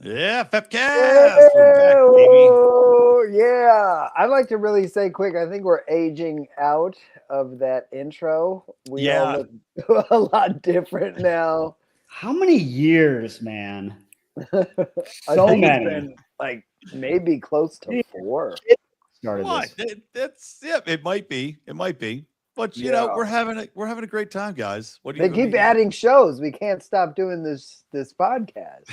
Yeah, FEPCAST. We're back, baby. Oh, yeah. I'd like to really say quick, I think we're aging out of that intro. We all Yeah. look a lot different now. How many years, man? I So think it's many. been like maybe close to 4. Started What? this. That's yeah. It might be. It might be. But Yeah. we're having a great time, guys. What do They you? keep adding shows. We can't stop doing this podcast.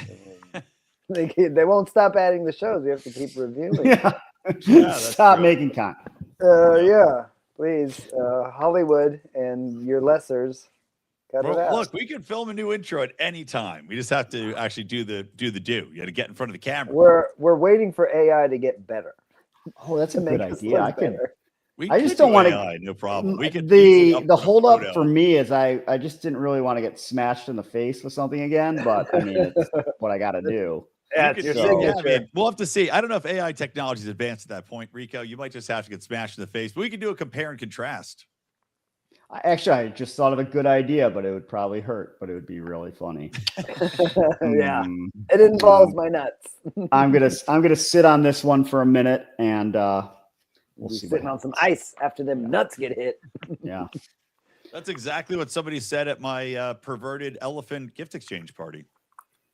I mean, they won't stop adding the shows. We have to keep reviewing. Yeah. that's Stop true. making content. Yeah, please, Hollywood and your lessers. Cut it out. Look, we can film a new intro at any time. We just have to actually do the do. You got to get in front of the camera. We're waiting for AI to get better. Oh, that's a to good make us idea. look I can. better. I just don't want to. No problem. We can the holdup for me is I just didn't really want to get smashed in the face with something again, but I mean it's what I got to do. Yeah, it's your signature. We'll have to see. I don't know if AI technology is advanced at that point, Rico. You might just have to get smashed in the face, but we can do a compare and contrast. I just thought of a good idea, but it would probably hurt, but it would be really funny. Yeah, it involves my nuts. I'm gonna sit on this one for a minute, and we'll see. Sitting on some ice after them nuts get hit. Yeah, that's exactly what somebody said at my perverted elephant gift exchange party.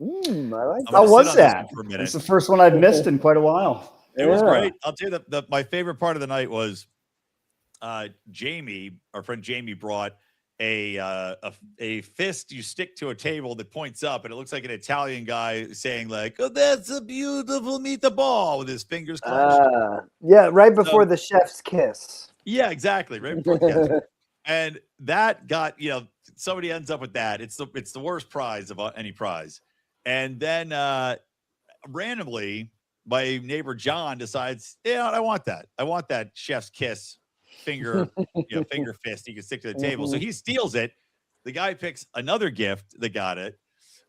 I like that. How was that? It's the first one I've missed in quite a while. It was great. I'll tell you my favorite part of the night was Jamie, our friend Jamie, brought a fist you stick to a table that points up, and it looks like an Italian guy saying like, "Oh, that's a beautiful meatball," with his fingers clenched. Yeah, right before the chef's kiss. Yeah, exactly. Right before the kiss. And that got somebody ends up with that. It's the worst prize of any prize. And then randomly, my neighbor John decides, I want that. I want that chef's kiss finger, finger fist. You can stick to the table. So he steals it. The guy picks another gift that got it.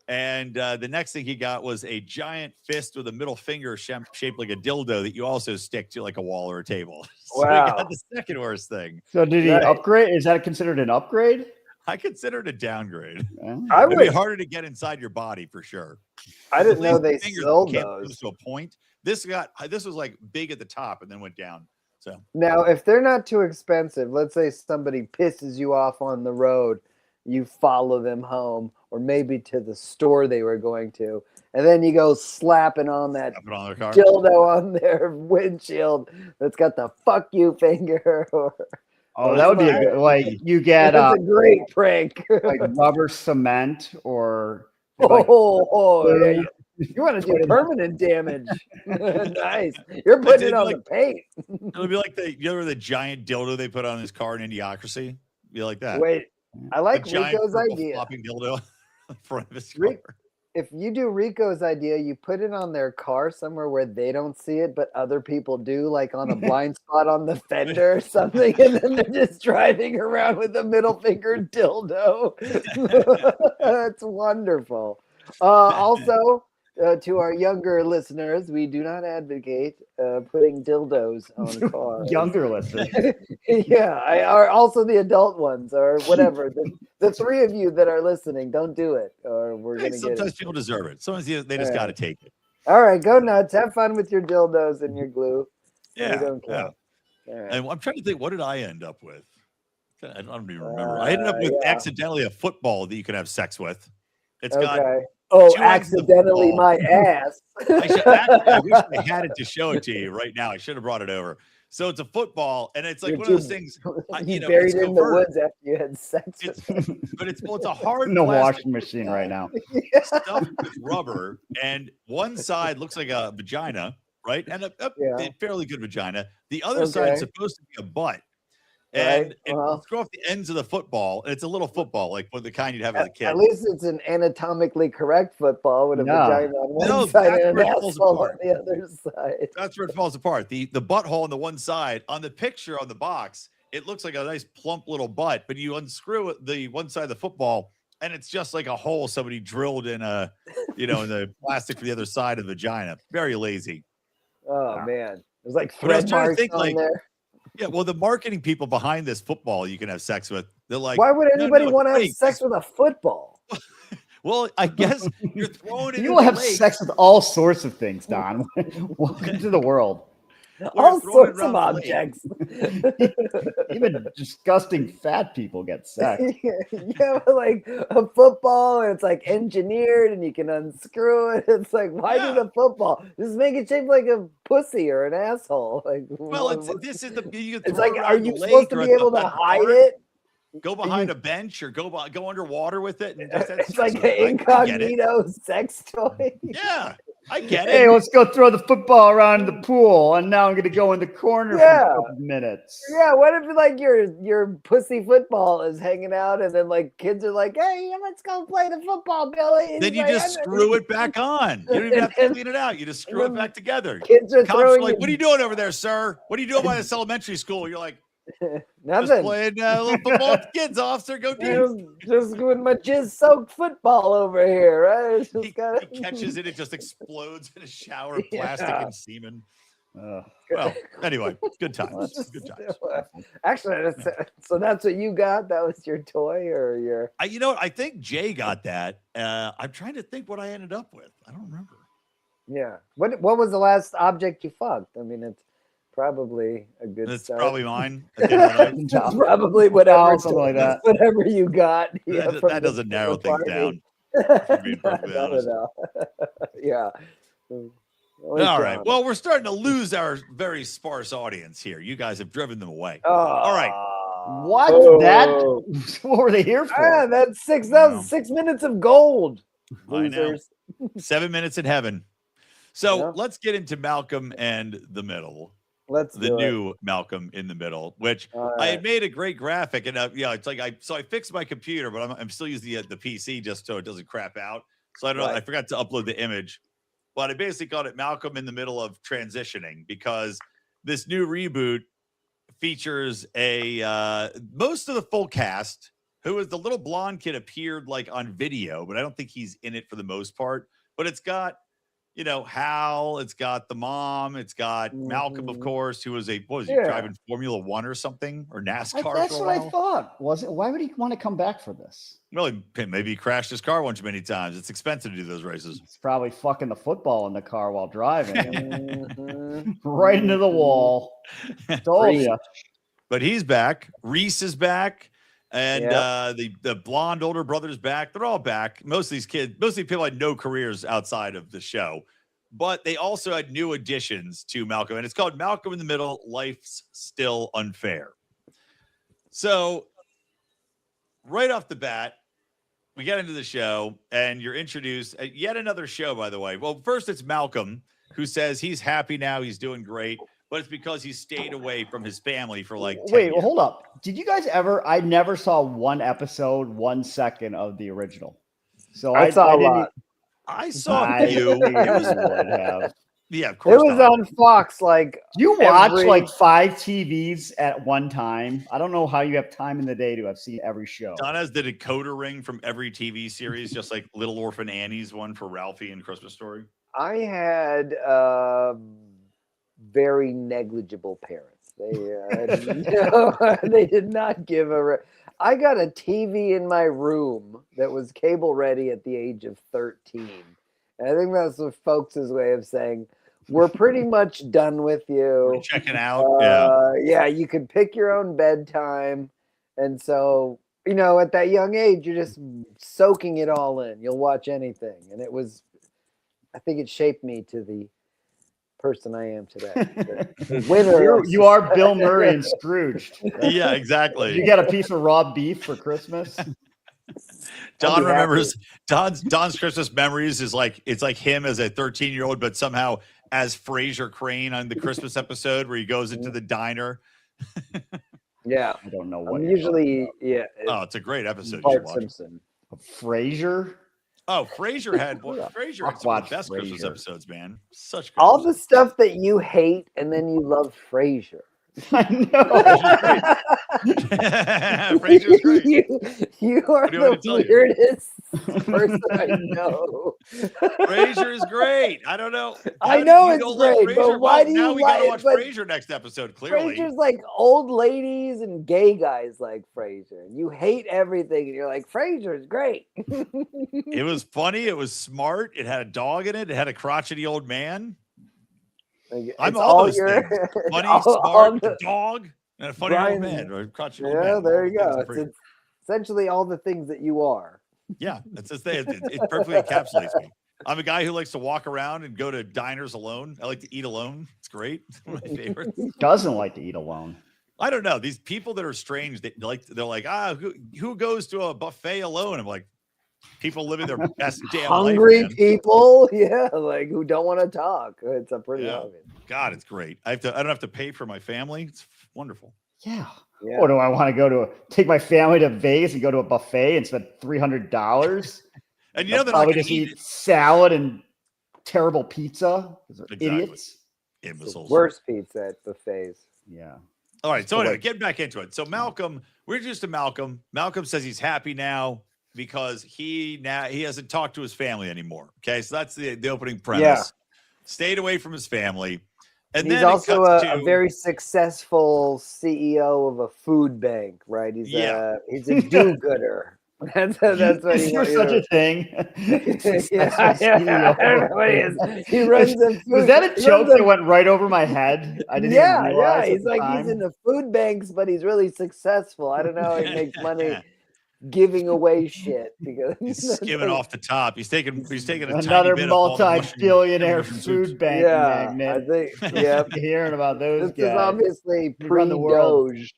And the next thing he got was a giant fist with a middle finger shaped like a dildo that you also stick to like a wall or a table. So he got the second worst thing. So did he upgrade? Is that considered an upgrade? I consider it a downgrade. It'd be harder to get inside your body for sure. I didn't know they sold those. To a point. This was like big at the top and then went down. So now, if they're not too expensive, let's say somebody pisses you off on the road, you follow them home, or maybe to the store they were going to, and then you go slapping on that dildo on their windshield that's got the "fuck you" finger. Oh, that would be a good, like you get that's a great prank, like rubber cement or. Yeah. You want to do permanent damage. Nice. You're putting it on the paint. It'll be like the giant dildo they put on his car in Idiocracy. Be like that. Wait, I like Rico's idea. Flopping dildo in front of his car. If you do Rico's idea, you put it on their car somewhere where they don't see it, but other people do, like on a blind spot on the fender or something, and then they're just driving around with a middle finger dildo. That's wonderful. Also, to our younger listeners, we do not advocate putting dildos on cars. Younger listeners. Or also the adult ones or whatever. The three of you that are listening, don't do it, or we're going to get it. Sometimes people deserve it. Sometimes they just got to take it. All right, go nuts. Have fun with your dildos and your glue. Yeah. Don't care. Right. And I'm trying to think, what did I end up with? I don't even remember. I ended up with accidentally a football that you can have sex with. It's got accidentally my ass. I wish I had it to show it to you right now. I should have brought it over. So it's a football, and it's like one of those things. You buried it in the woods after you had sex. But it's a hard no washing machine right now. Stuffed with rubber, and one side looks like a vagina, right? And a fairly good vagina. The other side is supposed to be a butt. And screw off the ends of the football, and it's a little football, like the kind you'd have as a kid. At least it's an anatomically correct football with a vagina on one side and an asshole on the other side. That's where it falls apart. The butthole on the one side, on the picture on the box, it looks like a nice plump little butt, but you unscrew the one side of the football, and it's just like a hole somebody drilled in in the plastic for the other side of the vagina. Very lazy. Oh man, there's like thread marks on there. Yeah, well, the marketing people behind this football you can have sex with, they're like, why would anybody want to have sex with a football? Well, I guess you're throwing it. You will have sex with all sorts of things, Don. Welcome to the world. All sorts of objects. Even disgusting fat people get sex. Yeah, like a football, and it's like engineered, and you can unscrew it. It's like, why do the football? Just make it shaped like a pussy or an asshole. Like, well, this is the. It's like, are you supposed to be able to hide it? Go behind a bench or go underwater with it. And just it's like an incognito sex toy. Yeah, I get it. Hey, let's go throw the football around in the pool, and now I'm going to go in the corner for a couple minutes. Yeah, what if like your pussy football is hanging out, and then like kids are like, "Hey, let's go play the football, Billy." And then you just screw it back on. You don't even have to clean it out. You just screw it back together. Kids are throwing. Like, what are you doing over there, sir? What are you doing by this elementary school? You're like. Nothing. Just playing a little football with kids, officer. Go deep. Just with my jizz-soaked football over here, right? He catches it, it just explodes in a shower of plastic and semen. Well, anyway, good times. Good times. Actually, so that's what you got? That was your toy or your... You know what? I think Jay got that. I'm trying to think what I ended up with. I don't remember. Yeah. What was the last object you fucked? I mean, it's probably a good It's start. probably mine. Probably whatever, something like that. Whatever you got. That doesn't narrow things down. Yeah. All right. Well, we're starting to lose our very sparse audience here. You guys have driven them away. Oh, all right. What? What were they here for? Yeah, that was 6 minutes of gold. Losers. I know. 7 minutes in heaven. So let's get into Malcolm and the Middle. The new Malcolm in the Middle, which I had made a great graphic, and it's like I fixed my computer, but I'm still using the PC just so it doesn't crap out. So I don't know. I forgot to upload the image, but I basically called it Malcolm in the Middle of Transitioning because this new reboot features most of the full cast. Who is the little blonde kid appeared like on video, but I don't think he's in it for the most part. But it's got. Hal, it's got the mom, it's got Malcolm, of course, who was driving Formula One or something, or NASCAR. That's what I thought. Was it? Why would he want to come back for this? Well, maybe he crashed his car one too many times. It's expensive to do those races. He's probably fucking the football in the car while driving. Right into the wall. Told you. But he's back. Reese is back. And the blonde older brother's back. They're all back. Most of these people had no careers outside of the show, but they also had new additions to Malcolm, and it's called Malcolm in the Middle, Life's Still Unfair. So right off the bat, we get into the show, and you're introduced yet another show, by the way. Well, first it's Malcolm, who says he's happy now, he's doing great. But it's because he stayed away from his family for like 10 years. Well, hold up. Did you guys I never saw one episode, 1 second of the original. So I saw a lot. I saw you. Yeah, of course. It was on Fox. Like, you watch like 5 TVs at one time. I don't know how you have time in the day to have seen every show. Don has the decoder ring from every TV series, just like Little Orphan Annie's one for Ralphie and Christmas Story. I had very negligible parents. They did not give I got a TV in my room that was cable ready at the age of 13. And I think that's what folks' way of saying, we're pretty much done with you. We're checking out. Yeah, you can pick your own bedtime. And so, at that young age, you're just soaking it all in. You'll watch anything. And I think it shaped me to the person I am today. The winner. You are Bill Murray and Scrooged. Yeah, exactly. You got a piece of raw beef for Christmas. Don remembers Don's Christmas memories is like it's like him as a 13-year-old, but somehow as Frasier Crane on the Christmas episode where he goes into the diner. Yeah, I don't know what. Usually, it's a great episode. Bart Simpson. Frasier. Oh, Frasier had some of the best Christmas episodes, man. Such good all the stuff that you hate, and then you love Frasier. I know. Frasier's great. You are the weirdest person I know. Frasier is great. I don't know. I know you it's don't like great, but Frasier? why Well, do now you we gotta like? watch But Frasier next episode. Clearly, Frasier's like old ladies and gay guys like Frasier. You hate everything, and you're like, Frasier's great. it was funny. It was smart. It had a dog in it. It had a crotchety old man. Like, I'm it's all those your things. Funny, all smart, the the dog, and a funny old Brian. man or a crotchety old Yeah, man. there All you the things go. in Frasier. It's essentially all the things that you are. Yeah, that's just it perfectly encapsulates me. I'm a guy who likes to walk around and go to diners alone. I like to eat alone. It's great. It's one of my favorites. Who doesn't like to eat alone? I don't know. These people that are strange, they're like, who goes to a buffet alone? I'm like, people living their best damn Hungry life, man. people, yeah, like who don't want to talk. It's a pretty obvious. God, it's great. I don't have to pay for my family. It's wonderful. Yeah. Yeah. Or do I want to take my family to Vegas and go to a buffet and spend $300? And you know they're probably not just eat salad and terrible pizza. Exactly. Idiots. Imbeciles. Worst pizza at buffets. Yeah. All right. So anyway, getting back into it. So Malcolm, we're introduced to Malcolm. Malcolm says he's happy now because he hasn't talked to his family anymore. Okay, so that's the opening premise. Yeah. Stayed away from his family. And he's then also a very successful CEO of a food bank, right? He's a do-gooder. That's what he There's such a thing. I don't know what he is. He runs a food. Was that a joke that went right over my head? I didn't even realize. He's like he's in the food banks, but he's really successful. I don't know how he makes money giving away shit because he's skimming off the top. He's taking another multi-billionaire food bank magnet. I think. Yeah, hearing about those this guys. is obviously pre-Doge.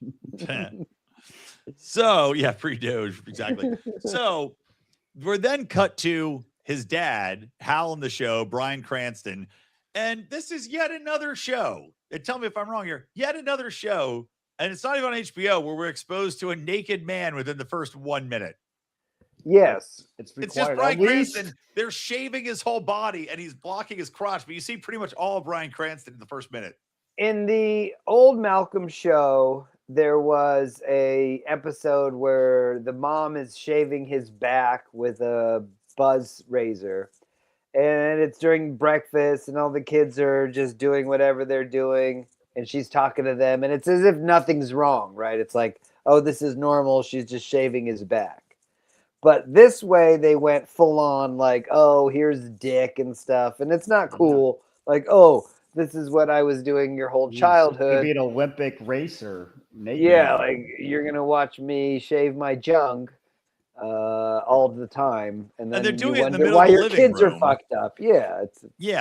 So yeah, pre-Doge, exactly. So we're then cut to his dad, Hal in the show, Bryan Cranston, and this is yet another show. And tell me if I'm wrong here. Yet another show. And it's not even on HBO where we're exposed to a naked man within the first 1 minute. Yes. It's just Bryan Cranston. They're shaving his whole body and he's blocking his crotch, but you see pretty much all of Bryan Cranston in the first minute. In the old Malcolm show, there was a episode where the mom is shaving his back with a buzz razor. And it's during breakfast and all the kids are just doing whatever they're doing. And she's talking to them, and it's as if nothing's wrong, right? It's like, oh, this is normal. She's just shaving his back. But this way, they went full on, like, oh, here's dick and stuff. And it's not cool. Like, oh, this is what I was doing your whole childhood. Be an Olympic racer. Naked. Yeah, like, you're going to watch me shave my junk all the time, and then they're doing you it in the wonder middle why of the your living kids room. are fucked up. Yeah,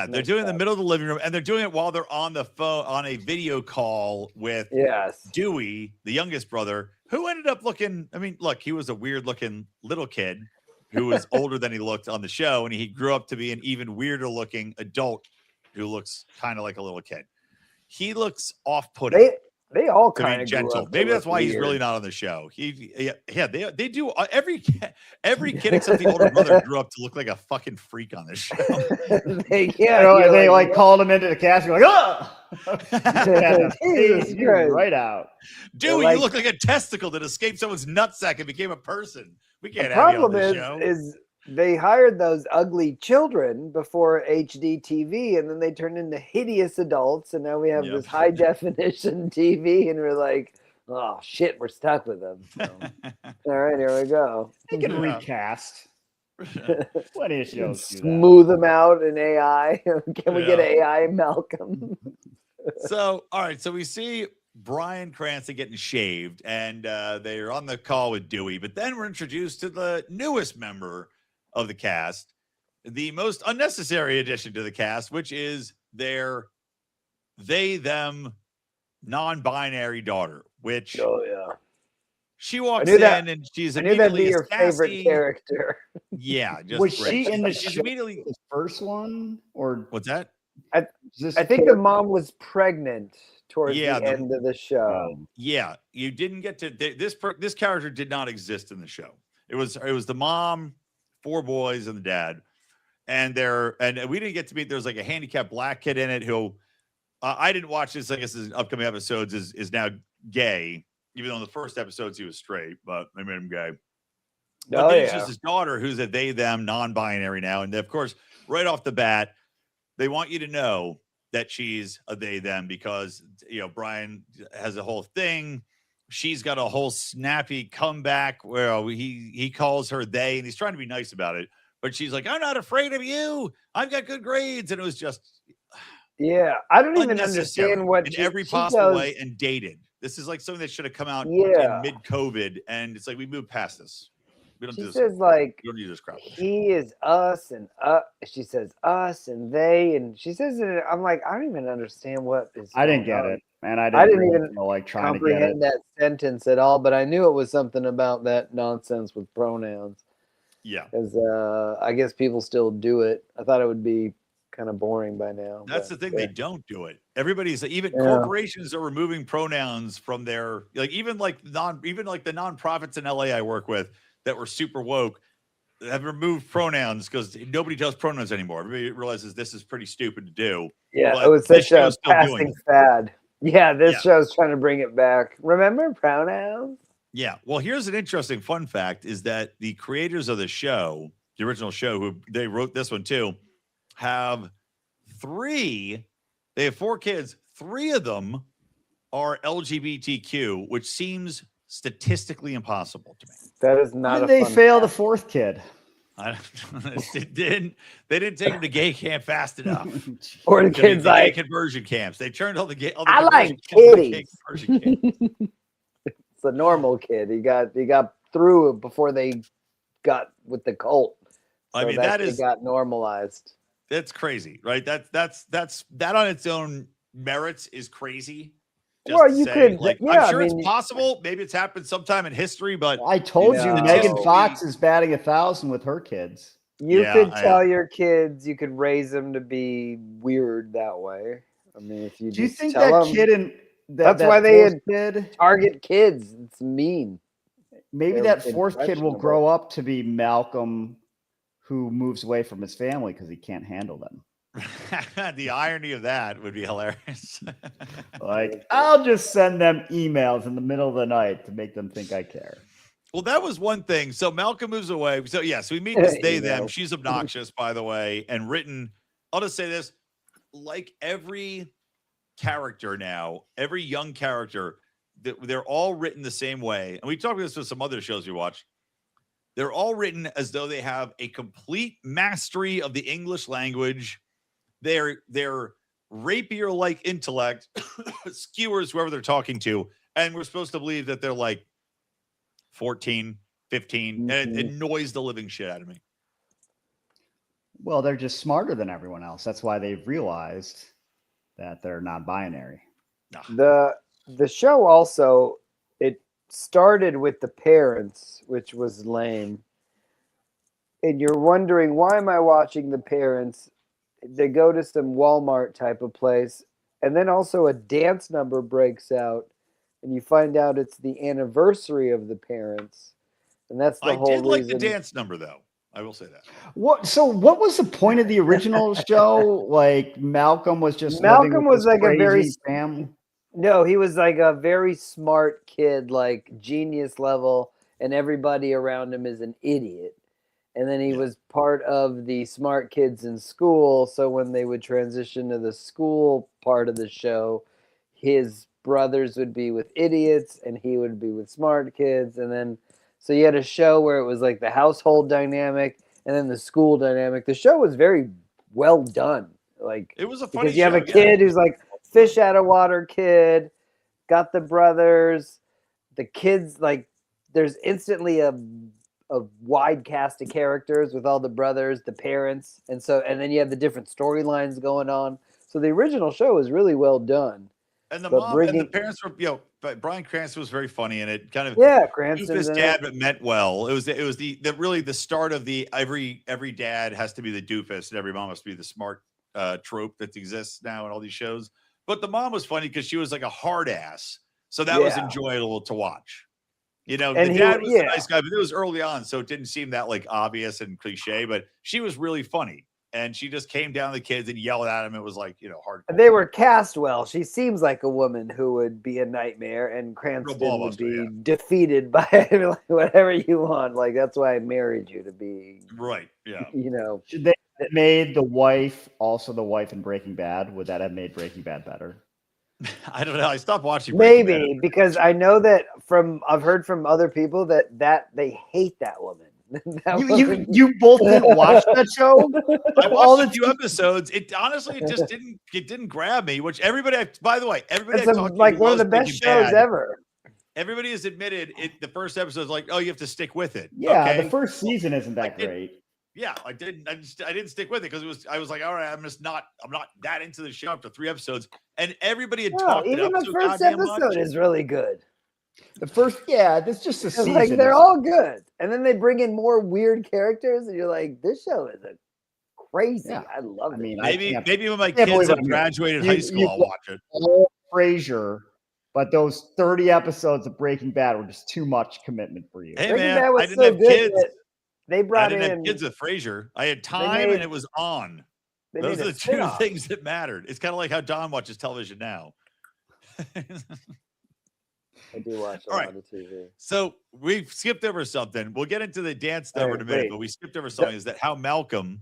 they're doing it in the middle of the living room, and they're doing it while they're on the phone on a video call with Dewey, the youngest brother, who ended up looking. I mean, look, he was a weird looking little kid who was older than he looked on the show, and he grew up to be an even weirder looking adult who looks kind of like a little kid. He looks off-putting. They all kind of gentle. Maybe that's why he's really not on the show. They do every kid except the older brother grew up to look like a fucking freak on this show. they like called him into the cast. You're like, oh, right out. Dude, you look like a testicle that escaped someone's nutsack and became a person. We can't have you on this show. Is they hired those ugly children before HD TV, and then they turned into hideous adults, and now we have this high definition TV, and we're like, oh shit, we're stuck with them. So, all right, here we go. They can recast. Plenty of shows. Smooth them out in AI. Can we get AI Malcolm? So, all right, so we see Bryan Cranston getting shaved, and they're on the call with Dewey, but then we're introduced to the newest member of the cast, the most unnecessary addition to the cast, which is their them non-binary daughter, which she walks in and she's immediately your favorite character. Yeah, just was great. She in the she's immediately the first one, or what's that? I think the mom was pregnant towards the end of the show. Yeah, you didn't get to this character did not exist in the show. It was the mom, 4 boys, and the dad, and we didn't get to meet. There's like a handicapped black kid in it who I didn't watch this. I guess his upcoming episodes is now gay, even though in the first episodes he was straight, but they made him gay. But then it's just his daughter who's a they, them, non-binary now. And of course, right off the bat, they want you to know that she's a they, them because, Brian has a whole thing. She's got a whole snappy comeback where he calls her they, and he's trying to be nice about it. But she's like, I'm not afraid of you. I've got good grades. And it was just I don't even understand what in every possible way and dated. This is like something that should have come out in mid-COVID. And it's like, we moved past this. We don't do this. Says like, we don't do this crap. He is us and she says us and they, and she says it. I'm like, I don't even understand what is. I didn't get it, and I didn't even like trying comprehend to get that sentence at all. But I knew it was something about that nonsense with pronouns. Yeah, because I guess people still do it. I thought it would be kind of boring by now. That's the thing; they don't do it. Everybody's even corporations are removing pronouns from their even the nonprofits in LA I work with that were super woke have removed pronouns because nobody does pronouns anymore. Everybody realizes this is pretty stupid to do. Yeah, but it was such a passing fad. Yeah, this show's trying to bring it back. Remember pronouns? Yeah. Well, here's an interesting fun fact is that the creators of the show, the original show, who they wrote this one too, have 4 kids. 3 of them are LGBTQ, which seems statistically impossible to me. That is not. Did they fail the 4th kid? They didn't take him to gay camp fast enough. Or the kids like gay conversion camps. They turned all the gay. All the I like kitties. It's a normal kid. He got through it before they got with the cult. So I mean, that got normalized. That's crazy, right? That on its own merits is crazy. I'm sure it's possible. Maybe it's happened sometime in history, but I told you Megan Fox is batting 1,000 with her kids. You could tell your kids, you could raise them to be weird that way. I mean, if you do you think that kid and that's why they target kids? It's mean. Maybe that 4th kid will grow up to be Malcolm, who moves away from his family because he can't handle them. The irony of that would be hilarious. Like, I'll just send them emails in the middle of the night to make them think I care. Well, that was one thing. So Malcolm moves away. So we meet this they, them. She's obnoxious, by the way, and written. I'll just say this: like every character now, every young character, they're all written the same way. And we talked about this with some other shows we watch. They're all written as though they have a complete mastery of the English language. Their rapier-like intellect skewers whoever they're talking to. And we're supposed to believe that they're like 14, 15. And it annoys the living shit out of me. Well, they're just smarter than everyone else. That's why they've realized that they're non-binary. The show also, it started with the parents, which was lame. And you're wondering, why am I watching the parents? They go to some Walmart type of place, and then also a dance number breaks out, and you find out it's the anniversary of the parents, and that's the whole reason. I did like the dance number, though. I will say that. So what was the point of the original show? Like Malcolm was just like a very family. No, he was like a very smart kid, like genius level, and everybody around him is an idiot. And then he was part of the smart kids in school. So when they would transition to the school part of the show, his brothers would be with idiots and he would be with smart kids. And then, so you had a show where it was like the household dynamic and then the school dynamic. The show was very well done. Like, it was a funny because you have a kid who's like fish out of water kid, got the brothers, the kids, like there's instantly a wide cast of characters with all the brothers, the parents, and then you have the different storylines going on. So the original show is really well done. And the mom and the parents were, but Bryan Cranston was very funny, and it kind of Cranston's doofus dad, but meant well. It was the really the start of the every dad has to be the doofus, and every mom has to be the smart trope that exists now in all these shows. But the mom was funny because she was like a hard ass, so that was enjoyable to watch. The dad was a nice guy, but it was early on, so it didn't seem that like obvious and cliche. But she was really funny. and she just came down to the kids and yelled at them. It was like, hardcore. They were cast well. She seems like a woman who would be a nightmare, and Cranston would be defeated by whatever you want. Like, that's why I married you, to be right. Yeah. Should they have made the wife also the wife in Breaking Bad? Would that have made Breaking Bad better? I don't know. I stopped watching. Maybe because I know that I've heard from other people that they hate that woman. You both didn't watch that show? I watched a few episodes. It honestly, it didn't grab me. Which everybody, by the way, everybody it's like one of the best shows ever. Everybody has admitted it. The first episode is like, oh, you have to stick with it. Yeah, okay? The first season isn't that great. Yeah, I didn't stick with it because I was like, all right, I'm not that into the show after 3 episodes, and everybody had talked it up. Even the first episode is really good. The first, that's just a season. Like, they're all good, and then they bring in more weird characters, and you're like, this show is crazy. Yeah. I love it. Maybe when my kids have graduated high school, I'll watch it. Frasier, but those 30 episodes of Breaking Bad were just too much commitment for you. Hey man, I didn't have kids. They brought have kids with Frasier. I had time and it was on. Those are the 2 things that mattered. It's kind of like how Don watches television now. I do watch a lot of TV. So we skipped over something. We'll get into the dance number in a minute, but we skipped over something. Is that how Malcolm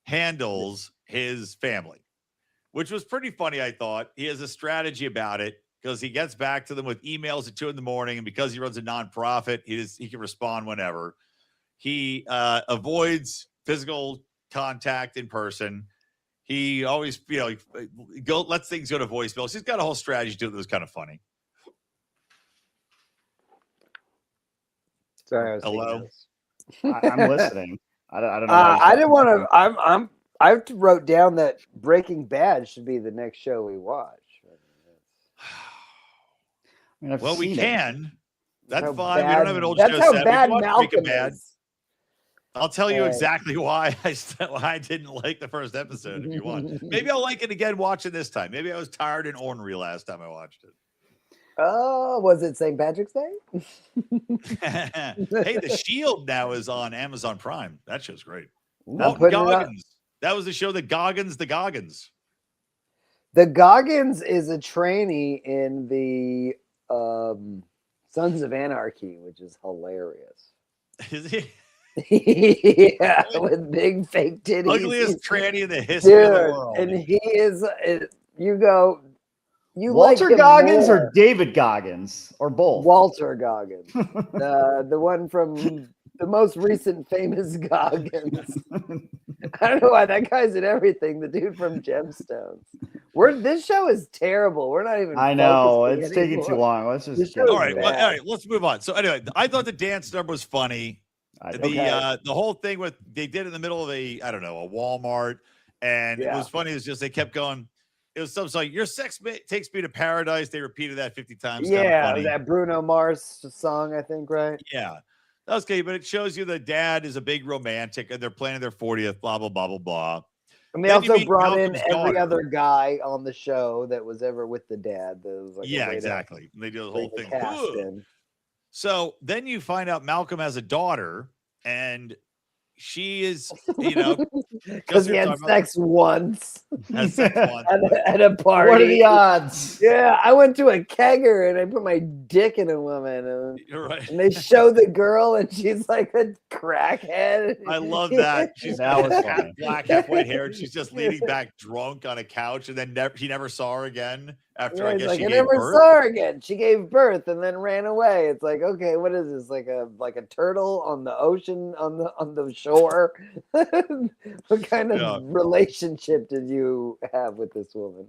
handles his family, which was pretty funny, I thought. He has a strategy about it because he gets back to them with emails at 2 a.m, and because he runs a nonprofit, he can respond whenever. He avoids physical contact in person. He always, lets things go to voicemail. He's got a whole strategy to it that was kind of funny. Sorry, hello. I'm listening. I don't know. I didn't want to. I wrote down that Breaking Bad should be the next show we watch. We can. That's fine. We don't have an old show. That's how bad Malcolm is. I'll tell you exactly why I didn't like the first episode if you want. Maybe I'll like it again watching this time. Maybe I was tired and ornery last time I watched it. Oh, was it St. Patrick's Day? Hey, The Shield now is on Amazon Prime. That show's great. Goggins. That was the show that Goggins the Goggins. The Goggins is a trainee in the Sons of Anarchy, which is hilarious. Is he? Yeah, with big fake titties. Ugliest tranny in the history of the world. And he is, Walter Goggins or David Goggins or both? Walter Goggins. The one from the most recent famous Goggins. I don't know why that guy's in everything. The dude from Gemstones. This show is terrible. We're not even. I know it's taking too long. Let's just. All right, let's move on. So anyway, I thought the dance number was funny. The whole thing they did in the middle of a Walmart, and it was funny. It was just they kept going. It was something like, your sex takes me to paradise. They repeated that 50 times. Yeah, that Bruno Mars song, I think, right? Yeah. That was okay, but it shows you the dad is a big romantic and they're planning their 40th, blah, blah, blah, blah, blah. And they also brought in every other guy on the show that was ever with the dad. That was like exactly. They do the whole thing. So then you find out Malcolm has a daughter, and she is, because he had sex once. At a party. What are the odds? Yeah, I went to a kegger and I put my dick in a woman, and, you're right. And they show the girl, and she's like a crackhead. I love that. She's half black, half white hair, and she's just leaning back drunk on a couch, and then he never saw her again after I guess she gave birth. I never saw her again. She gave birth and then ran away. It's like, okay, what is this? Like a turtle on the ocean on the shore? What kind of relationship did you have with this woman?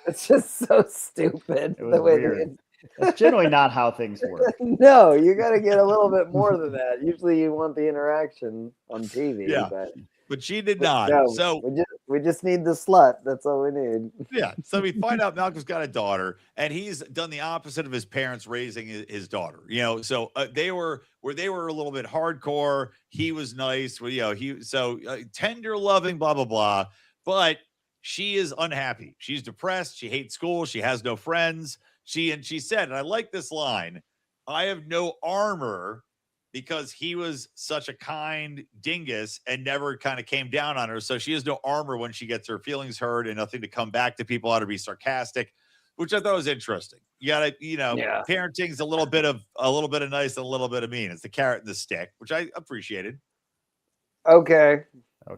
It's just so stupid. It was weird. That's generally not how things work. No, you got to get a little bit more than that. Usually you want the interaction on TV, but she did not. No, so we just need the slut. That's all we need. Yeah. So we find out Malcolm's got a daughter, and he's done the opposite of his parents raising his daughter. So they were a little bit hardcore. He was nice. Tender, loving, blah blah blah. But she is unhappy. She's depressed. She hates school. She has no friends. She said, and I like this line, I have no armor because he was such a kind dingus and never kind of came down on her. So she has no armor when she gets her feelings hurt and nothing to come back to people, how to be sarcastic, which I thought was interesting. You gotta, parenting's a little bit of nice and a little bit of mean. It's the carrot and the stick, which I appreciated. Okay.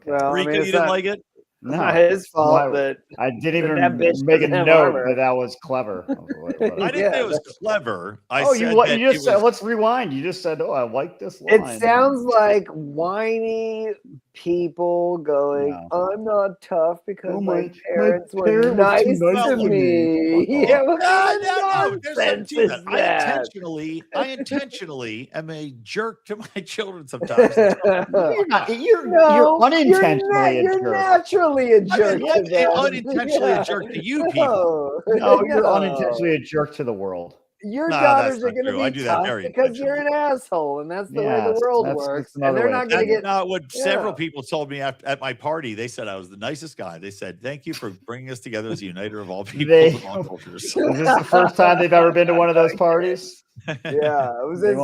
Well, Rico, you didn't like it? It's not his fault that I didn't even make a note that was clever. I didn't say it was clever. You just said, let's rewind. You just said, I like this line. It sounds like whiny people going, I'm not tough because my parents were nice to me. Yeah, no, I intentionally am a jerk to my children sometimes. You're unintentionally a jerk. You're naturally a jerk to them. Unintentionally a jerk to you people. No, you're unintentionally a jerk to the world. Your daughters are going to be tough because you're an asshole, and that's the way the world works. And they're not going to get. Not what several people told me at my party. They said I was the nicest guy. They said, "Thank you for bringing us together as a uniter of all people of all cultures." Is this the first time they've ever been to one of those parties? Yeah, it was a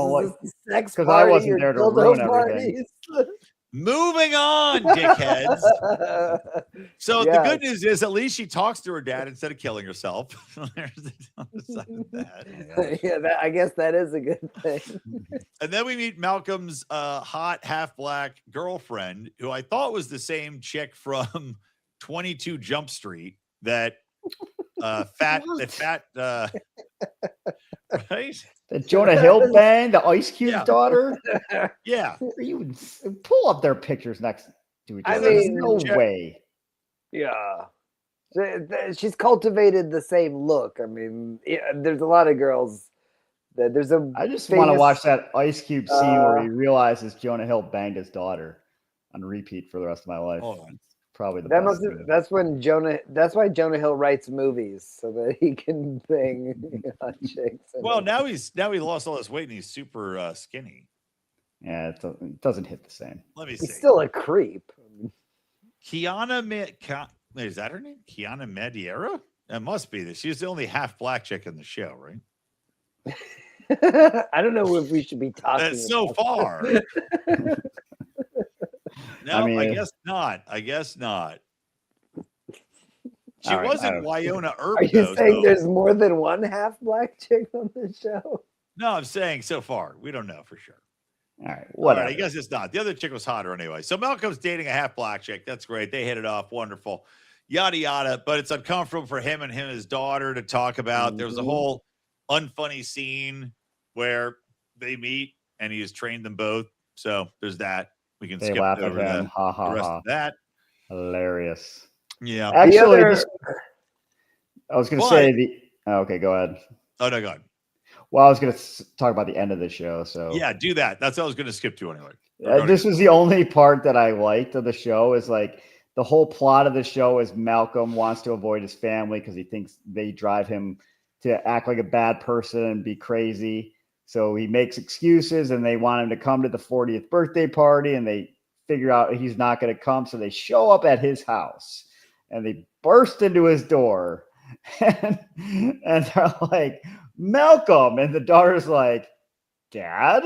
sex party. Because I wasn't there to ruin everything. Moving on, dickheads. So the good news is at least she talks to her dad instead of killing herself. There's the other side of that. I guess that is a good thing. And then we meet Malcolm's hot half-black girlfriend, who I thought was the same chick from 22 Jump Street, that fat, right? The Jonah Hill bang, the Ice Cube's daughter. Yeah. You pull up their pictures next to each other. There's no way. Yeah. She's cultivated the same look. I mean, there's a lot of girls that I just want to watch that Ice Cube scene where he realizes Jonah Hill banged his daughter on repeat for the rest of my life. Probably the best. That's why Jonah Hill writes movies so that he can bang hot chicks. Well, now he lost all this weight and he's super skinny. Yeah, it doesn't hit the same. Let me see. He's still a creep. Is that her name? Kiana Mediera? That must be this. She's the only half black chick in the show, right? I don't know if we should be talking. That's so far. No, I guess not. She wasn't Wyona Earp. Are you saying there's more than one half black chick on the show? No, I'm saying so far. We don't know for sure. All right, whatever. I guess it's not. The other chick was hotter anyway. So Malcolm's dating a half black chick. That's great. They hit it off. Wonderful. Yada, yada. But it's uncomfortable for him and his daughter to talk about. There was a whole unfunny scene where they meet and he has trained them both. So there's that. We can skip over the rest of that. Hilarious. Yeah. Actually, I was going to say okay, go ahead. Oh, no, go ahead. Well, I was going to talk about the end of the show. So yeah, do that. That's what I was going to skip to anyway. This was the only part that I liked of the show. Is like the whole plot of the show is Malcolm wants to avoid his family because he thinks they drive him to act like a bad person and be crazy. So he makes excuses and they want him to come to the 40th birthday party and they figure out he's not going to come. So they show up at his house and they burst into his door and they're like, Malcolm. And the daughter's like, Dad,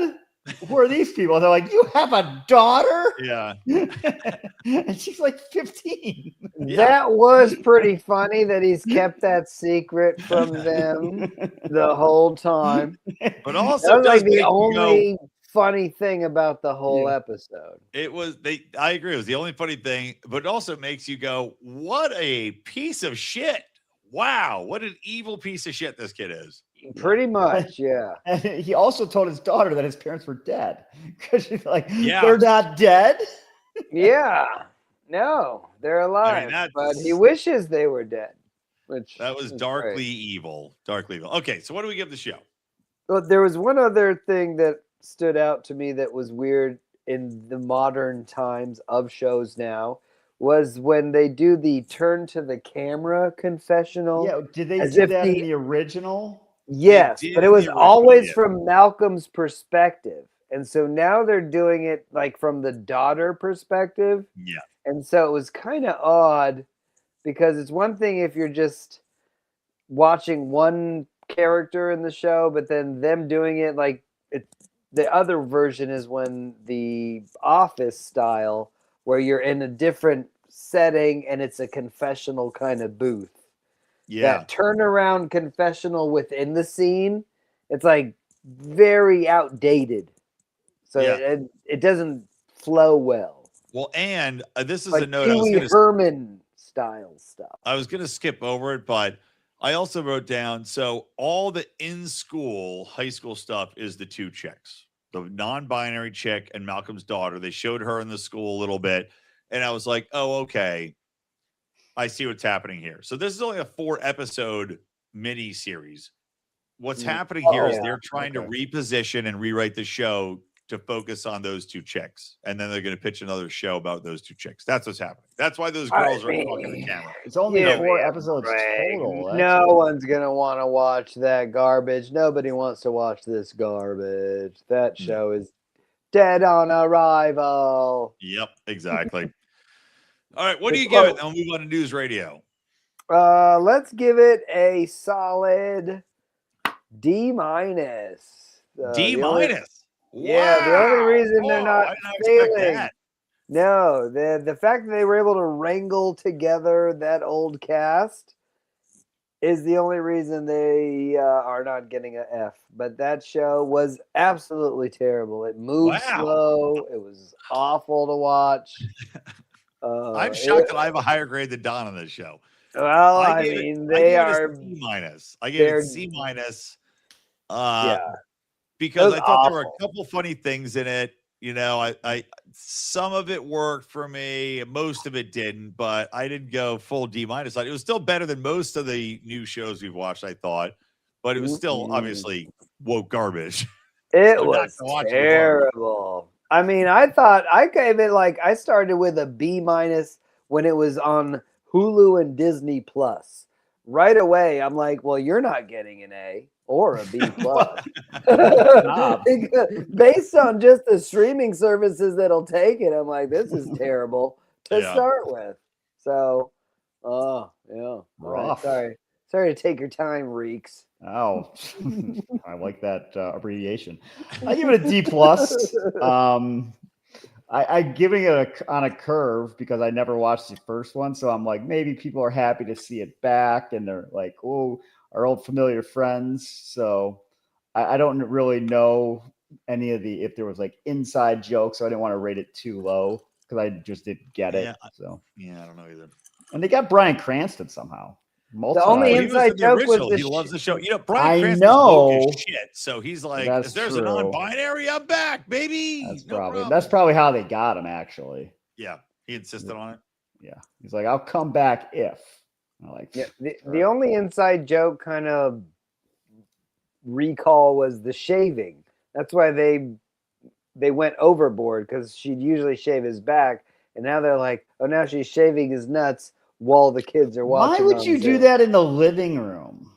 who are these people? And they're like, you have a daughter? Yeah. And she's like 15. That was pretty funny that he's kept that secret from them the whole time. But also, that was like the only funny thing about the whole episode. It was I agree. It was the only funny thing, but it also makes you go, what a piece of shit. Wow, what an evil piece of shit this kid is. Pretty much, yeah. And he also told his daughter that his parents were dead. Because she's like, they're not dead? Yeah. No, they're alive. I mean, but he wishes they were dead. That was darkly evil. Darkly evil. Okay, so what do we give the show? Well, there was one other thing that stood out to me that was weird in the modern times of shows now. Was when they do the turn to the camera confessional. Yeah, did they do that in the original? Yes, but it was always from Malcolm's perspective. And so now they're doing it like from the daughter perspective. Yeah. And so it was kind of odd because it's one thing if you're just watching one character in the show, but then them doing it like the other version is when the Office style, where you're in a different setting and it's a confessional kind of booth. Yeah. That turnaround confessional within the scene, it's like very outdated. So it doesn't flow well. Well, and this is like a note Pee Wee Herman style stuff. I was going to skip over it, but I also wrote down, so all the in-school high school stuff is the two chicks, the non-binary chick and Malcolm's daughter. They showed her in the school a little bit, and I was like, oh, okay. I see what's happening here. So this is only a 4-episode mini series. What's happening here is they're trying to reposition and rewrite the show to focus on those two chicks. And then they're going to pitch another show about those two chicks. That's what's happening. That's why those girls are talking to the camera. It's only 4 episodes total. No one's going to want to watch that garbage. Nobody wants to watch this garbage. That show is dead on arrival. Yep, exactly. All right, what do you give it? I'll move on to news radio. Let's give it a solid D-. D-? Yeah, the only reason they're not failing. No, the fact that they were able to wrangle together that old cast is the only reason they are not getting an F. But that show was absolutely terrible. It moved slow. It was awful to watch. I'm shocked that I have a higher grade than Don on this show. Well, I mean, they are C-. I gave it C-. Because I thought awful. there were a couple funny things in it. You know, I some of it worked for me, most of it didn't, but I didn't go full D-. It was still better than most of the new shows we've watched, I thought, but it was still obviously woke garbage. It was terrible. I mean, I thought I gave it I started with a B- when it was on Hulu and Disney Plus. Right away, I'm like, well, you're not getting an A or a B+. Based on just the streaming services that'll take it, I'm like, this is terrible to start with. So, rough. Right. Sorry to take your time, Reeks. Oh, I like that abbreviation. I give it a D+. I'm giving it on a curve because I never watched the first one. So I'm like, maybe people are happy to see it back. And they're like, oh, our old familiar friends. So I don't really know any of if there was inside jokes. So I didn't want to rate it too low because I just didn't get it. So I don't know either. And they got Bryan Cranston somehow. The only inside joke was he loves the show. You know, Bryan Cranston's woke as shit. So he's like, if there's a non-binary, I'm back, baby. That's probably how they got him, actually. Yeah, he insisted on it. Yeah, he's like, I'll come back if. The only inside joke kind of recall was the shaving. That's why they went overboard because she'd usually shave his back, and now they're like, oh, now she's shaving his nuts while the kids are watching. Why would you do that in the living room?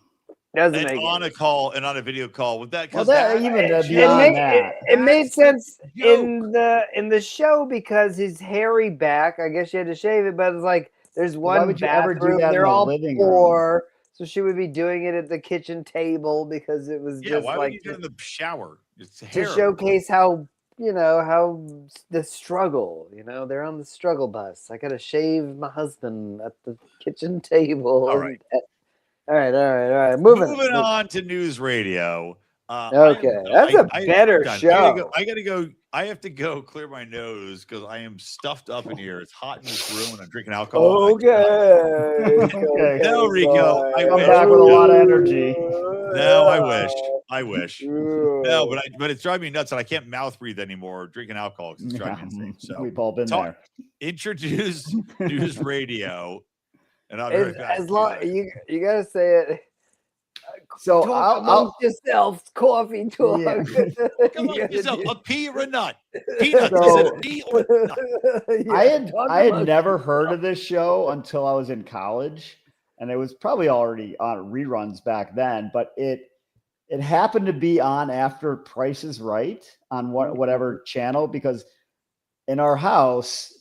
Doesn't make on a call and on a video call with that. Because it made sense in the show because his hairy back. I guess you had to shave it, but it's like there's one. Why would you ever do that? They're in the all living poor, room? so she would be doing it at the kitchen table because it was just why would you do it in the shower? It's to showcase how the struggle. They're on the struggle bus. I gotta shave my husband at the kitchen table. All right. All right. Moving on to news radio. Okay, that's a better show. I gotta go. I have to go clear my nose because I am stuffed up in here. It's hot in this room and I'm drinking alcohol. Okay. No, Rico. I'm back with a lot of energy. No, I wish. No, but it's driving me nuts and I can't mouth breathe anymore drinking alcohol because it's driving me insane. So we've all been there. Introduce news radio. And as long you gotta say it. So talk amongst yourselves, coffee talk. Yeah. Come on, yourself, a pea or a nut? Peanut, is it a pea or a nut? I had never heard of this show until I was in college, and it was probably already on reruns back then. But it happened to be on after Price is Right on whatever channel, because in our house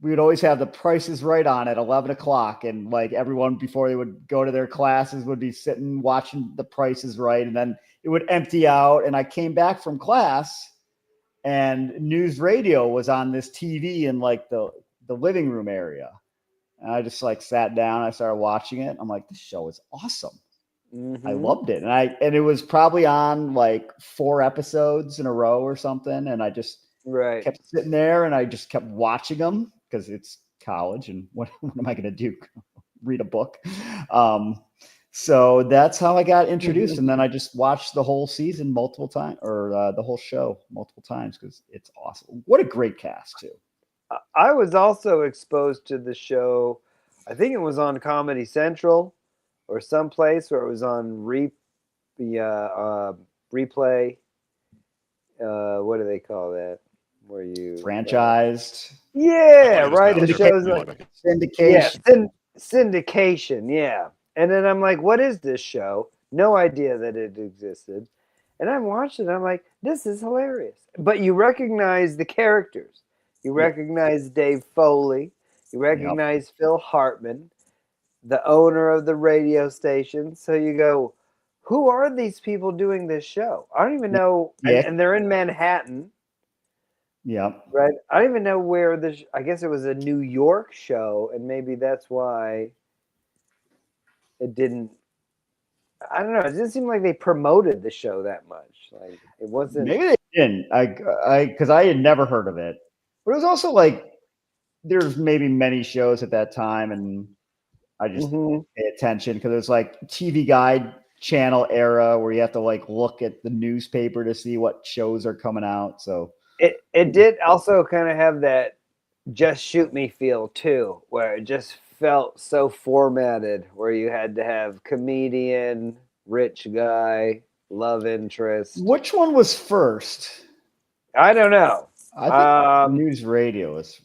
we would always have the Price is Right on at 11 o'clock. And everyone before they would go to their classes would be sitting watching the Price is Right. And then it would empty out. And I came back from class and news radio was on this TV in like the living room area. And I just like sat down, I started watching it. I'm like, this show is awesome. Mm-hmm. I loved it. And it was probably on like 4 episodes in a row or something. And I just kept sitting there and I just kept watching them because it's college. And what am I going to do? Read a book. So that's how I got introduced. And then I just watched the whole season multiple times, or the whole show multiple times, because it's awesome. What a great cast too. I was also exposed to the show. I think it was on Comedy Central or someplace where it was on replay. What do they call that? Where you franchised? Yeah, right. The show's like syndication. Yeah, syndication. Yeah. And then I'm like, what is this show? No idea that it existed. And I watched it. And I'm like, this is hilarious. But you recognize the characters. You recognize Dave Foley. You recognize Phil Hartman, the owner of the radio station. So you go, who are these people doing this show? I don't even know. And they're in Manhattan. Yeah. Right. I don't even know where this. I guess it was a New York show, and maybe that's why it didn't. I don't know. It didn't seem like they promoted the show that much. Like it wasn't. Maybe they didn't. Because I had never heard of it. But it was also like there's maybe many shows at that time, and I just pay attention because it was like TV Guide channel era where you have to like look at the newspaper to see what shows are coming out. So it did also kind of have that Just Shoot Me feel too, where it just felt so formatted, where you had to have comedian, rich guy, love interest. Which one was first? I don't know. I think News Radio is,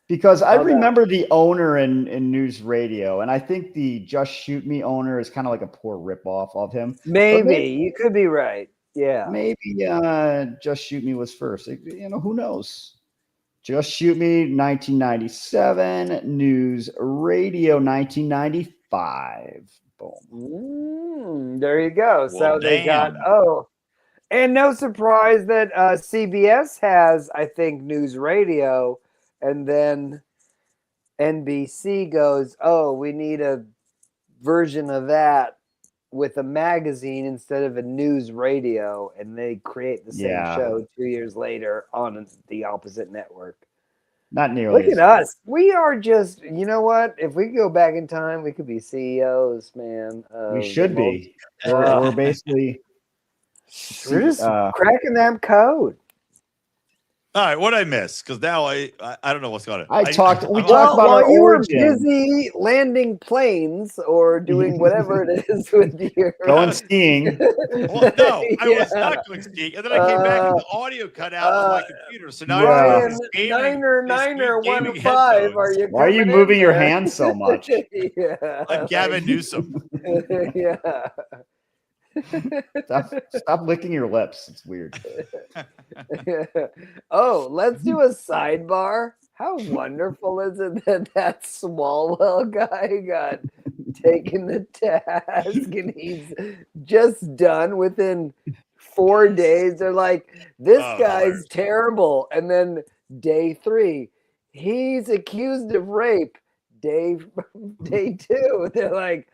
because I remember the owner in News Radio, and I think the Just Shoot Me owner is kind of like a poor ripoff of him. Maybe you could be right. Yeah, maybe Just Shoot Me was first. Who knows? Just Shoot Me 1997, News Radio 1995. Boom. There you go. So they got and no surprise that CBS has, I think, News Radio, and then NBC goes, oh, we need a version of that with a magazine instead of a news radio, and they create the same show 2 years later on the opposite network. Not nearly. Look at us. We are just, you know what? If we could go back in time, we could be CEOs, man. We should be. We're basically... We're just cracking that code. All right, what I miss? Because now I don't know what's going on. We talked about our you origin. were busy landing planes or doing whatever it is with your going skiing. Well, no, I was not going skiing, and then I came back and the audio cut out on my computer. So now Ryan, Niner 15. Why are you moving your hands so much? Like Gavin Newsom. Yeah. Stop licking your lips. It's weird. Oh, let's do a sidebar. How wonderful is it that Swalwell guy got taken to task and he's just done within 4 days? They're like, this guy's terrible. And then day 3, he's accused of rape. Day 2, they're like,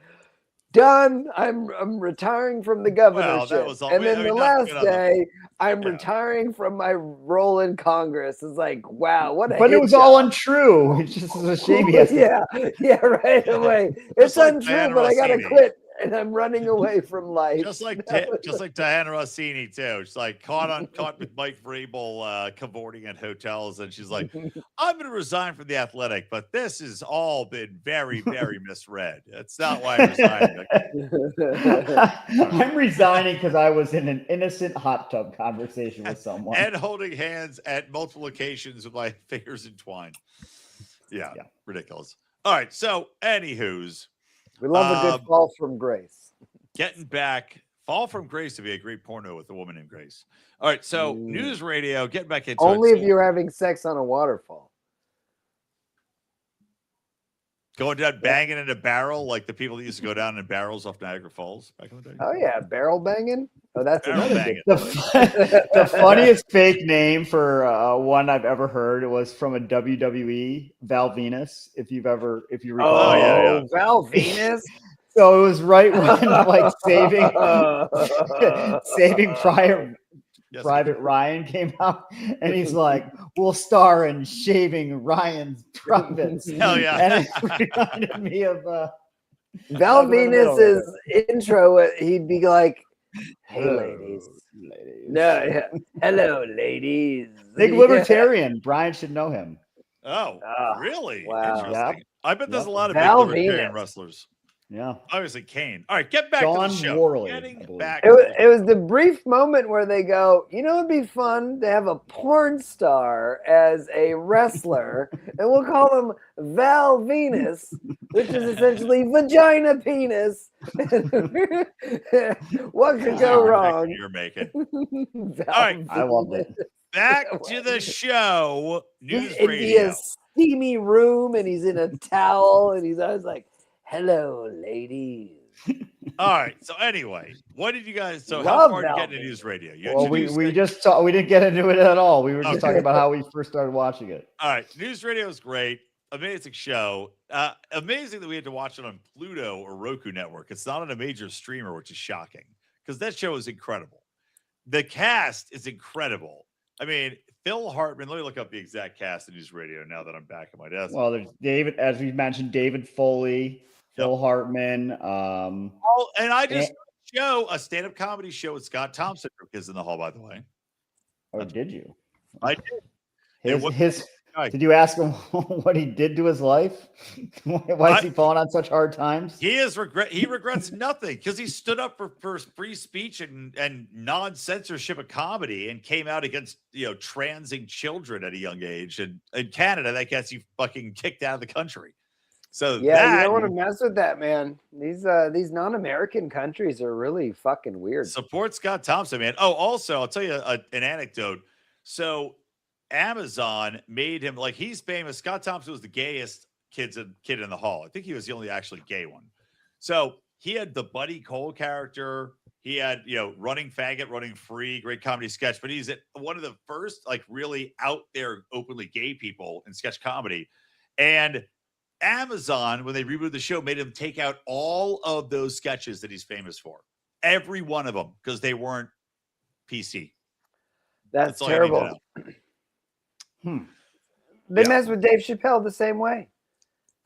done. I'm retiring from the governorship. And then the last day, I'm retiring from my role in Congress. It's like, wow, what a But it was job. all untrue. It's just a shame. Yeah, right away. It's like untrue, but I gotta quit. And I'm running away from life. Just like Diana Rossini too. She's like caught with Mike Vrabel cavorting at hotels, and she's like, "I'm going to resign from the Athletic, but this has all been very, very misread. That's not why I'm resigning." I'm resigning because I was in an innocent hot tub conversation with someone and holding hands at multiple locations with my fingers entwined. Yeah, ridiculous. All right, so anywho's. We love a good fall from grace. Getting back, Fall from Grace to be a great porno with a woman named Grace. All right, so News Radio, getting back into only if you're having sex on a waterfall. Going down, banging in a barrel like the people that used to go down in barrels off Niagara Falls back in the day. Oh yeah, barrel banging. Oh, that's Barrel another banging. good. The funniest fake name for one I've ever heard was from a WWE, Val Venus. If you recall. Oh, yeah. Val Venus. So it was right when like saving Private Ryan came out, and he's like, "We'll star in shaving Ryan's privates." Hell yeah! And it reminded me of Val Venus's intro. He'd be like, "Hey, ladies. No, yeah. Hello, ladies." Big libertarian. Brian should know him. Oh, really? Wow. Interesting. I bet there's a lot of Val big libertarian Venus. wrestlers. Yeah. Obviously, Kane. All right, get back to the show. Worley, Getting back. It was the brief moment where they go, it'd be fun to have a porn star as a wrestler, and we'll call him Val Venus, which is essentially vagina penis. What could go wrong? You're making. All right. I love it. Back to the show. News It'd be radio. a steamy room, and he's in a towel, and he's always like, "Hello, ladies." All right. So anyway, what did you guys? So Love how far did you Val get into Venus. news radio? Well, we just saw. We didn't get into it at all. We were just Okay. talking about how we first started watching it. All right. News radio is great. Amazing show. Amazing that we had to watch it on Pluto or Roku network. It's not on a major streamer, which is shocking because that show is incredible. The cast is incredible. I mean, Phil Hartman. Let me look up the exact cast of News Radio now that I'm back at my desk. Well, there's David, as we mentioned, David Foley, Phil Hartman. And I just show a stand-up comedy show with Scott Thompson is in the hall, by the way. Oh, did you? I did. Did you ask him what he did to his life? Why is he falling on such hard times? He regrets nothing because he stood up for free speech and non-censorship of comedy and came out against transing children at a young age. And in Canada, that gets you fucking kicked out of the country. So you don't want to mess with that, man. These non-American countries are really fucking weird. Support Scott Thompson, man. Oh, also, I'll tell you an anecdote. So Amazon made him he's famous. Scott Thompson was the gayest kid in the hall. I think he was the only actually gay one. So he had the Buddy Cole character. He had, running faggot, running free, great comedy sketch. But he's one of the first really out there openly gay people in sketch comedy. And Amazon, when they rebooted the show, made him take out all of those sketches that he's famous for. Every one of them, because they weren't PC. That's terrible. They mess with Dave Chappelle the same way.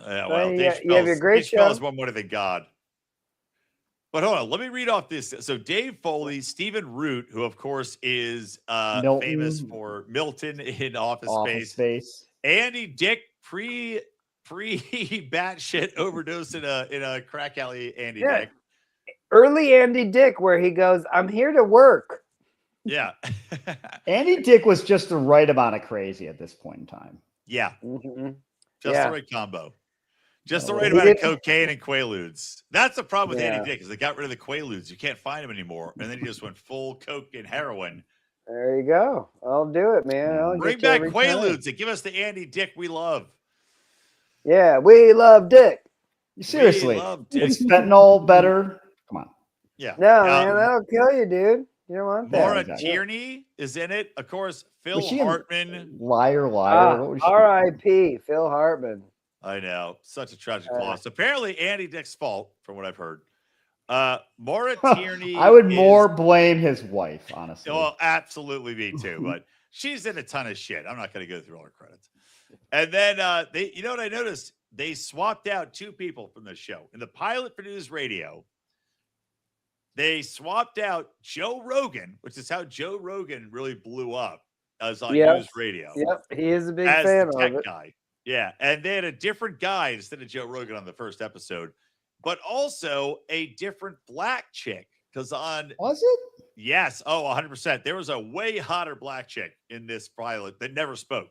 Yeah, well, you have your great Dave Chappelle show. is one more than God. But hold on, let me read off this. So Dave Foley, Stephen Root, who of course is famous for Milton in Office Space. Andy Dick, pre batshit overdose in a crack alley. Andy Dick. Early Andy Dick, where he goes, "I'm here to work." Yeah. Andy Dick was just the right amount of crazy at this point in time. Yeah. Mm-hmm. Just the right combo. Just the right amount of cocaine and Quaaludes. That's the problem with Andy Dick is they got rid of the Quaaludes. You can't find them anymore. And then he just went full coke and heroin. There you go. I'll do it, man. Bring back Quaaludes and give us the Andy Dick we love. Yeah, we love Dick. Seriously. Is fentanyl better? Come on. Yeah. No, man, that'll kill you, dude. You don't want that. Maura Tierney is in it. Of course, Phil Hartman. Liar. R.I.P. Phil Hartman. I know. Such a tragic loss. Apparently, Andy Dick's fault, from what I've heard. Maura Tierney. I would more blame his wife, honestly. Well, absolutely me too. But she's in a ton of shit. I'm not going to go through all her credits. And then you know what I noticed? They swapped out two people from the show. In the pilot for News Radio, they swapped out Joe Rogan, which is how Joe Rogan really blew up as on News Radio. Yep, he is a big as fan the tech of it. guy. Yeah, and they had a different guy instead of Joe Rogan on the first episode, but also a different black chick. Because was it? Yes. Oh, 100%. There was a way hotter black chick in this pilot that never spoke.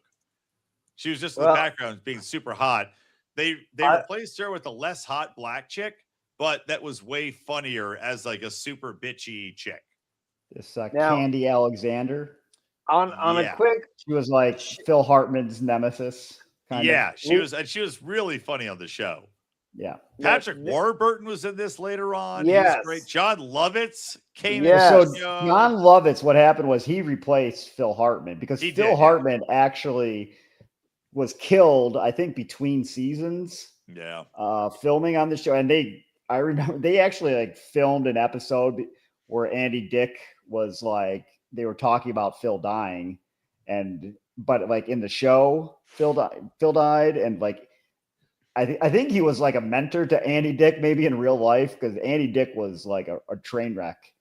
She was just in the background being super hot. They replaced her with a less hot black chick, but that was way funnier as a super bitchy chick. This Candy Alexander. On a quick, she was like Phil Hartman's nemesis. Yeah, she was really funny on the show. Yeah. Patrick Warburton was in this later on. Yes. He was great. John Lovitz came in. Yes. So John Lovitz, what happened was he replaced Phil Hartman because Phil Hartman actually was killed, I think, between seasons. Yeah. Filming on the show. And I remember they actually like filmed an episode where Andy Dick was like, they were talking about Phil dying, but like in the show, Phil died, and like I think he was like a mentor to Andy Dick maybe in real life, because Andy Dick was like a train wreck,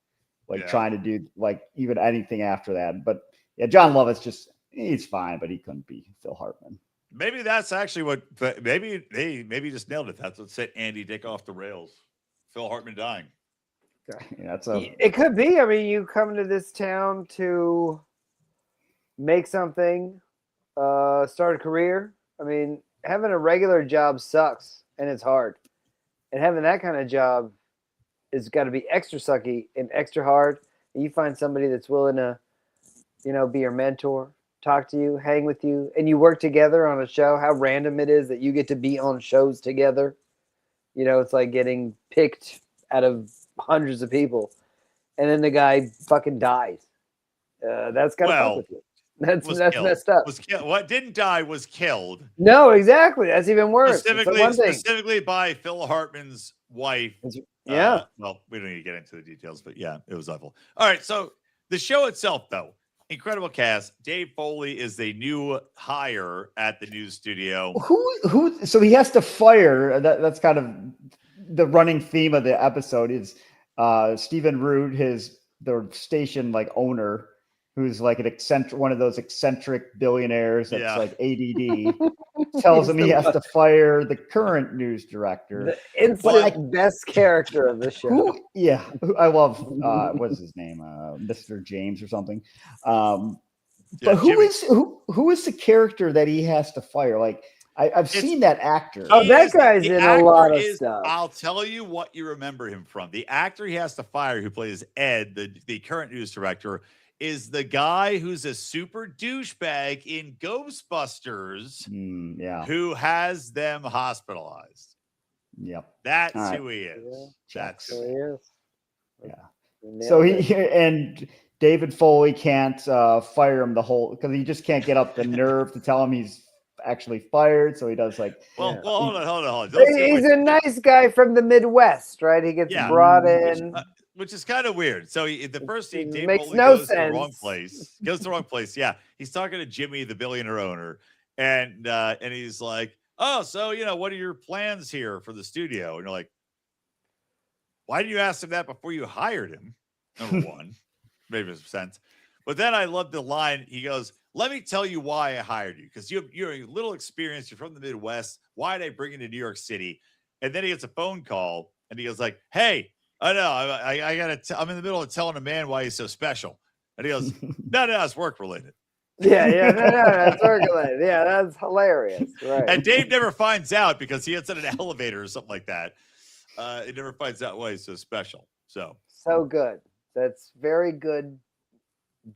like trying to do like even anything after that. But yeah, John Lovitz he's fine, but he couldn't be Phil Hartman. Maybe that's actually what. Maybe they just nailed it. That's what set Andy Dick off the rails. Phil Hartman dying. Yeah, it could be. I mean, you come to this town to make something, start a career. I mean, having a regular job sucks and it's hard, and having that kind of job is got to be extra sucky and extra hard. And you find somebody that's willing to, be your mentor, talk to you, hang with you, and you work together on a show. How random it is that you get to be on shows together. It's like getting picked out of hundreds of people, and then the guy fucking dies. That's gotta fuck with you. That's messed up. What didn't die was killed. No, exactly. That's even worse. Specifically by Phil Hartman's wife. Yeah. Well, we don't need to get into the details, but yeah, it was awful. All right, so the show itself, though, incredible cast. Dave Foley is the new hire at the news studio. Who? So he has to fire. That's kind of the running theme of the episode is Stephen Root, the station like owner, who's like one of those eccentric billionaires that's like ADD, tells him he has to fire the current news director. The instant best character of the show. I love what's his name, Mr. James or something. But who is the character that he has to fire? Like I've seen that actor. Oh, that guy's in a lot of stuff. I'll tell you what you remember him from. The actor he has to fire, who plays Ed, the current news director, is the guy who's a super douchebag in Ghostbusters, who has them hospitalized. Yep. That's who he is. Yeah. That's who he is. Yeah. So and David Foley can't fire him because he just can't get up the nerve to tell him he's actually fired. So he does like, hold on. He's a nice guy from the Midwest, right? He gets brought in. Which is kind of weird. So the first scene, Dave makes Foley no goes sense. to the wrong place. Goes to the wrong place. Yeah, he's talking to Jimmy, the billionaire owner, and he's like, "Oh, so what are your plans here for the studio?" And you're like, "Why didn't you ask him that before you hired him?" Number one, maybe there's sense. But then I love the line. He goes, "Let me tell you why I hired you, because you're a little experience. You're from the Midwest. Why did I bring you to New York City?" And then he gets a phone call, and he goes like, "Hey, I know. I gotta. I'm in the middle of telling a man why he's so special." And he goes, "No, it's work related." Yeah, no, that's work related. Yeah, that's hilarious. Right. And Dave never finds out because he gets in an elevator or something like that. He never finds out why he's so special. So good. That's very good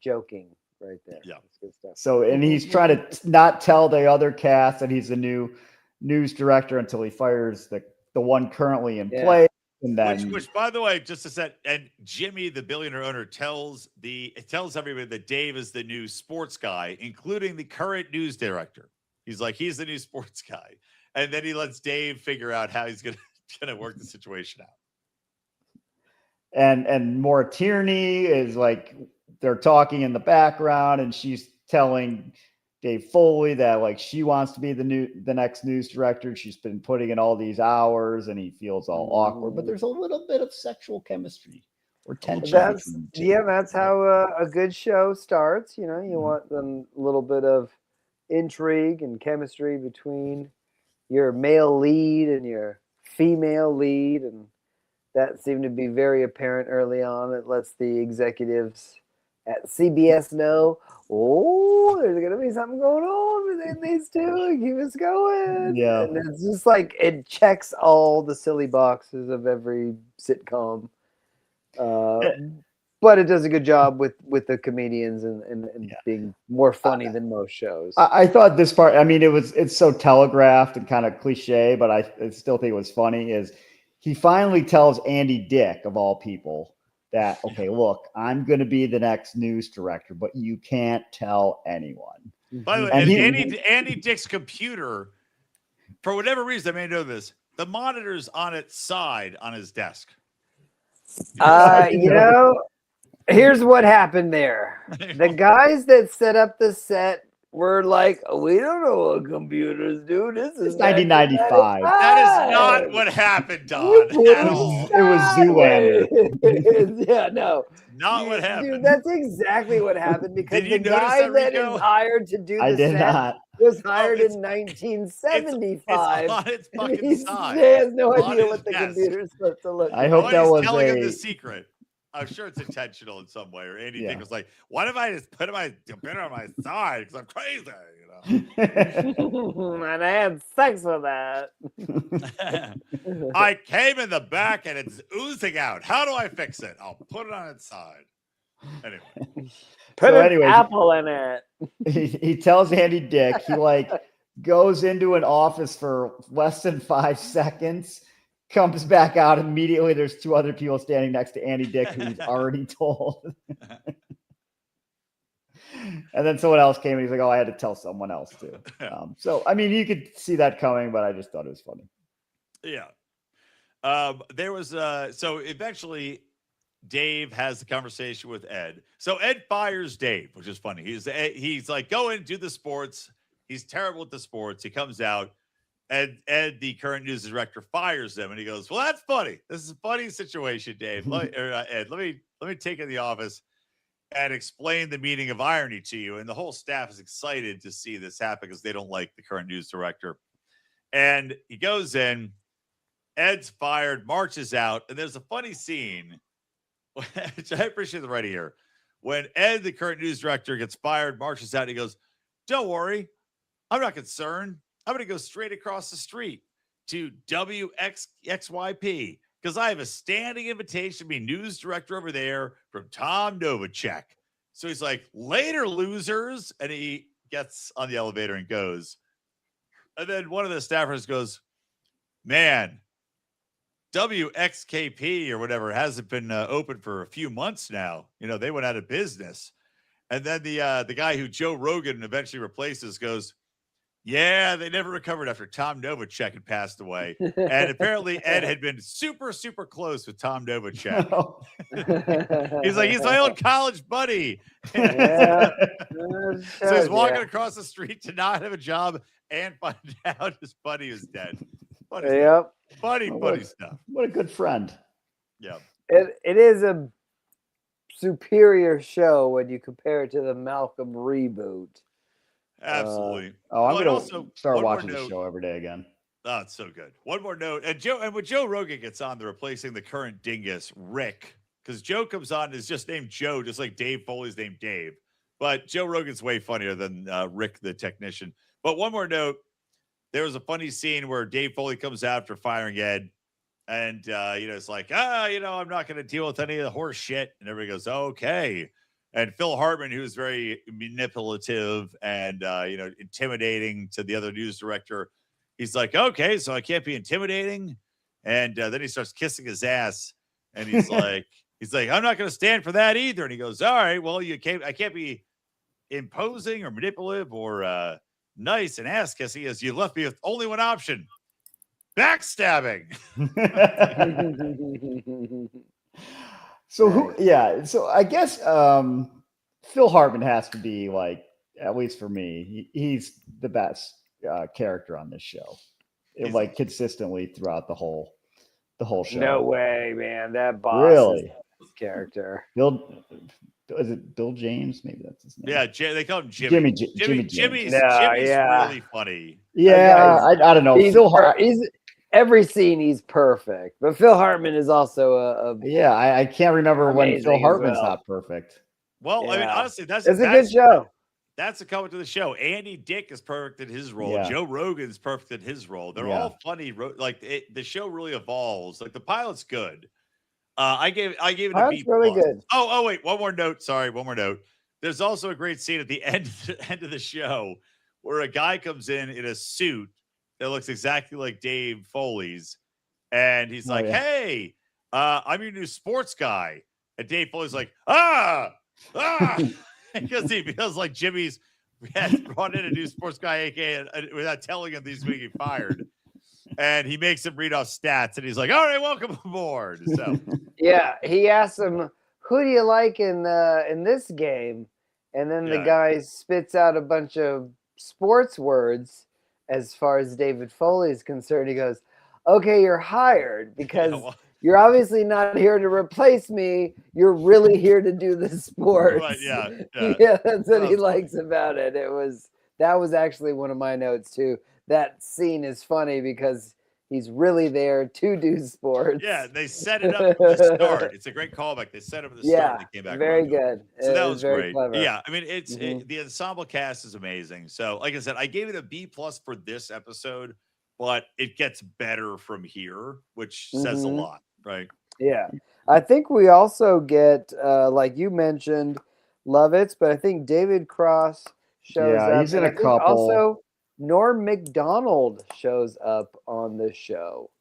joking right there. Yeah, that's good stuff. So, and he's trying to not tell the other cast that he's the new news director until he fires the one currently in place. And then, which, by the way, just to set, and Jimmy, the billionaire owner, tells everybody that Dave is the new sports guy, including the current news director. He's like, he's the new sports guy, and then he lets Dave figure out how he's gonna work the situation out. And Maura Tierney is like, they're talking in the background, and she's telling Dave Foley that like she wants to be the next news director. She's been putting in all these hours, and he feels all awkward. But there's a little bit of sexual chemistry or tension. That's how a good show starts. You want a little bit of intrigue and chemistry between your male lead and your female lead, and that seemed to be very apparent early on. It lets the executives at CBS know, there's going to be something going on within these two. Keep us going. Yeah. And it's just like, it checks all the silly boxes of every sitcom. But but it does a good job with the comedians and being more funny than most shows. I thought this part, I mean, it's so telegraphed and kind of cliche, but I still think it was funny, is he finally tells Andy Dick, of all people, that, okay, look, I'm going to be the next news director, but you can't tell anyone. By the way, and Andy Dick's computer, for whatever reason, I may know this, the monitor's on its side on his desk. Here's what happened there. The guys that set up the set were like, we don't know what computers do. This is 1995. That is not what happened, Don, at all. It was Zoolander. Yeah, no. Not what happened. Dude, that's exactly what happened, because the guy that is hired to do the set was hired in 1975. It's on its fucking side. He has no idea what the computer's supposed to look like. I hope that was telling him the secret. I'm sure it's intentional in some way. Or Andy Dick was like, "Why don't I just put my computer on my side? Because I'm crazy, And I had sex with that. I came in the back and it's oozing out. How do I fix it? I'll put it on its side." Anyway, put an apple in it. He tells Andy Dick. He goes into an office for less than 5 seconds. Comes back out immediately. There's 2 other people standing next to Andy Dick who he's already told. And then someone else came and he's like, "Oh, I had to tell someone else too." So, I mean, you could see that coming, but I just thought it was funny. Yeah. There was so eventually Dave has the conversation with Ed. So Ed fires Dave, which is funny. He's like, "Go in, do the sports." He's terrible at the sports. He comes out. Ed, the current news director, fires them, and he goes, "Well, that's funny. This is a funny situation, Dave. Ed, let me take in the office and explain the meaning of irony to you." And the whole staff is excited to see this happen because they don't like the current news director. And he goes in, Ed's fired, marches out, and there's a funny scene, which I appreciate the writing here. When Ed, the current news director, gets fired, marches out, he goes, "Don't worry, I'm not concerned. I'm going to go straight across the street to WXYP because I have a standing invitation to be news director over there from Tom Novacek." So he's like, "Later, losers." And he gets on the elevator and goes. And then one of the staffers goes, "Man, WXKP or whatever hasn't been open for a few months now. They went out of business." And then the guy who Joe Rogan eventually replaces goes, "Yeah, they never recovered after Tom Novacek had passed away." And apparently Ed had been super, super close with Tom Novacek. He's like, he's my old college buddy. Yeah. So he's walking across the street to not have a job and find out his buddy is dead. Funny stuff. What a good friend. Yeah. It is a superior show when you compare it to the Malcolm reboot. Absolutely. I'm going to start watching the show every day again. Oh, it's so good. One more note. And when Joe Rogan gets on, they're replacing the current dingus, Rick. Because Joe comes on and is just named Joe, just like Dave Foley's named Dave. But Joe Rogan's way funnier than Rick, the technician. But one more note. There was a funny scene where Dave Foley comes out after firing Ed. And, it's like, I'm not going to deal with any of the horse shit. And everybody goes, "Okay." And Phil Hartman, who's very manipulative and, intimidating to the other news director, he's like, "Okay, so I can't be intimidating." And then he starts kissing his ass. And he's like, "I'm not going to stand for that either." And he goes, "All right, well, I can't be imposing or manipulative or nice and ass kissing, as you left me with only one option: backstabbing." So so I guess Phil Hartman has to be, like, at least for me, he's the best character on this show. Consistently throughout the whole show. No way, man. That boss really is character. Is it Bill James? Maybe that's his name. Yeah, they call him Jimmy. Jimmy's really funny. Yeah, I don't know. Phil Hartman. Every scene he's perfect, but Phil Hartman is also I can't remember when Phil Hartman's not perfect. Well, I mean, honestly, that's a good show. That's a comment to the show. Andy Dick is perfect in his role. Yeah. Joe Rogan's perfect in his role. They're all funny. Like the show really evolves. Like the pilot's good, I gave it a That's B really plus. good. Oh wait, one more note. Sorry, one more note. There's also a great scene at the end of the show where a guy comes in a suit that looks exactly like Dave Foley's, and he's like, yeah. "Hey, I'm your new sports guy," and Dave Foley's like, because he feels like Jimmy's has brought in a new sports guy, aka without telling him he's being fired. And he makes him read off stats, and he's like, "All right, welcome aboard." So Yeah, he asks him, "Who do you like in this game?" And then the Yeah. guy spits out a bunch of sports words. As far as David Foley is concerned, he goes, "Okay, you're hired because you're obviously not here to replace me. You're really here to do the sports." Right, yeah. Yeah, that's what he That's likes about it. That was actually one of my notes too. That scene is funny because he's really there to do sports. Yeah, they set it up from the start. It's a great callback. They set up at the start and they came back. Very around to it. good. So It that was was very great. clever. Yeah, I mean, the ensemble cast is amazing. So, like I said, I gave it a B plus for this episode, but it gets better from here, which says a lot, right? Yeah, I think we also get, like you mentioned, Lovitz, but I think David Cross shows up. He's in and a I think couple. Also, Norm Macdonald shows up on the show.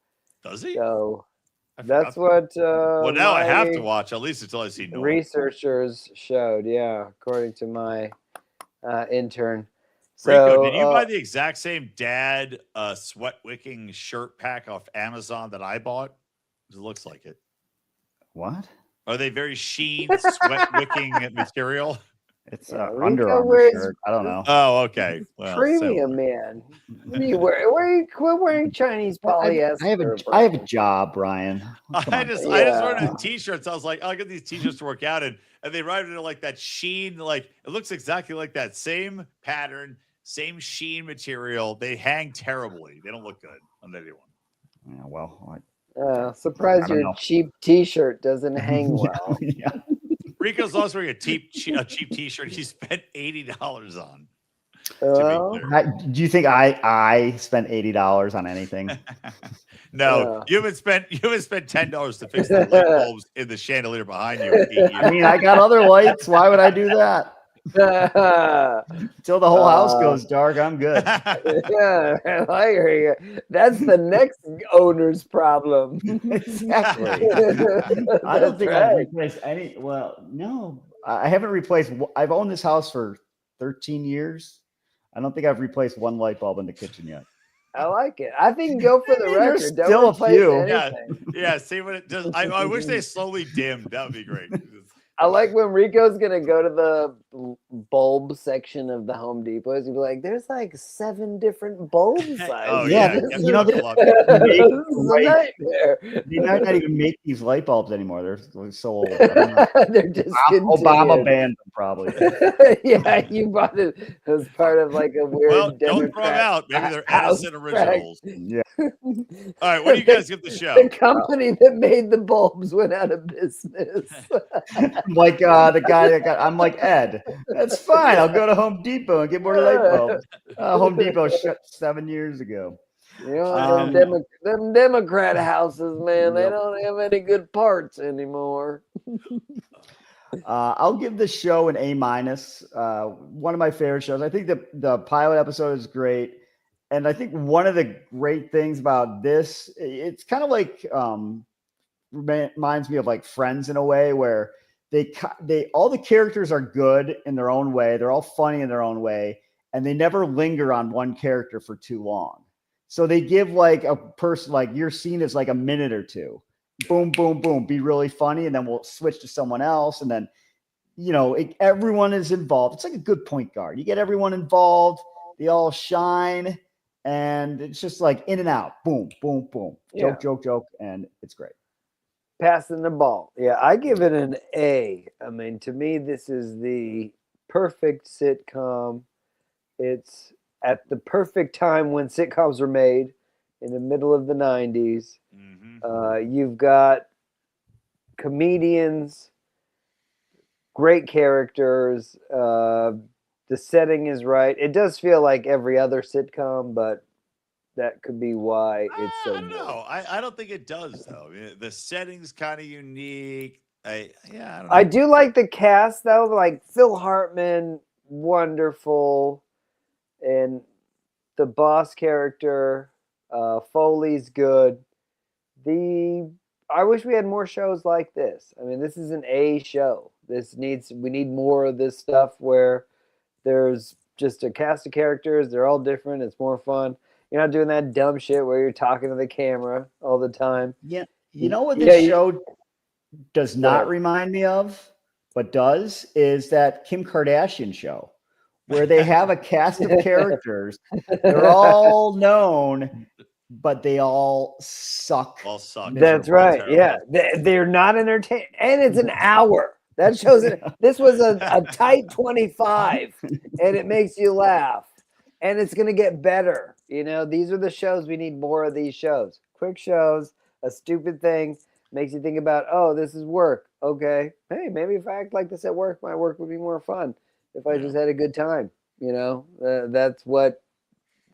Does he? So that's what. Well, now I have to watch at least until I see Norm. Researchers showed, yeah, according to my intern. Rico, did you buy the exact same dad sweat wicking shirt pack off Amazon that I bought? It looks like it. What? Are they very sheen sweat wicking material? It's Under Armour shirt. I don't know. Oh, okay. Well, premium man. What are you wearing? Quit wearing Chinese polyester. I have a job, Brian. I just ordered t-shirts. I was like, I'll get these t-shirts to work out, and they write it like that sheen, like it looks exactly like that same pattern, same sheen material. They hang terribly. They don't look good on anyone. Yeah, well, surprised your cheap T-shirt doesn't hang well. Yeah. Rico's also wearing a cheap T-shirt. He spent $80 on. Do you think I spent $80 on anything? No, you haven't spent $10 to fix the light bulbs in the chandelier behind you. I mean, I got other lights. Why would I do that? Until the whole house goes dark, I'm good. Yeah, I hear you. That's the next owner's problem. Exactly. I don't think I've replaced any. Well, no, I haven't replaced. I've owned this house for 13 years. I don't think I've replaced one light bulb in the kitchen yet. I like it. I think go for the record. There's still a few. Yeah. See what it does. I wish they slowly dimmed. That would be great. I like when Rico's gonna go to the bulb section of the Home Depot. He's gonna be like, "There's like 7 different bulb sizes." Oh yeah, you know, they might not even make these light bulbs anymore. They're so old. They're discontinued. Obama banned them probably. Yeah, you bought it as part of like a weird. Well, don't throw them out. Maybe they're Edison originals. Yeah. All right, what do you guys give the show? The company that made the bulbs went out of business. Like the guy that I'm like, Ed, that's fine. I'll go to Home Depot and get more light bulbs. Home Depot shut 7 years ago. You know, them Democrat houses, man, they don't have any good parts anymore. I'll give the show an A-. One of my favorite shows. I think the pilot episode is great. And I think one of the great things about this, it's kind of like reminds me of like Friends in a way, where they all the characters are good in their own way. They're all funny in their own way, and they never linger on one character for too long. So they give like a person, like your scene is like a minute or two. Boom, boom, boom. Be really funny, and then we'll switch to someone else, and then everyone is involved. It's like a good point guard. You get everyone involved. They all shine. And it's just like in and out, boom, boom, boom, joke, and it's great. Passing the ball. Yeah, I give it an A. I mean, to me, this is the perfect sitcom. It's at the perfect time when sitcoms were made, in the middle of the 90s. Mm-hmm. You've got comedians, great characters, the setting is right. It does feel like every other sitcom, but that could be why it's so I don't good. know. I don't think it does though. The setting's kind of unique. I don't know. I do like the cast though, like Phil Hartman, wonderful, and the boss character, Foley's good. I wish we had more shows like this. I mean, this is an A show. We need more of this stuff where there's just a cast of characters. They're all different. It's more fun. You're not doing that dumb shit where you're talking to the camera all the time. Yeah. You know what this show does not ahead. remind me of, but does, is that Kim Kardashian show where they have a cast of characters. They're all known, but they all suck. All suck. That's right. Terrible. Yeah. They're not entertaining. And it's an hour. That shows it. This was a tight 25, and it makes you laugh. And it's going to get better. You know, these are the shows. We need more of these shows. Quick shows, a stupid thing makes you think about, oh, this is work. Okay. Hey, maybe if I act like this at work, my work would be more fun if I just had a good time. You know, that's what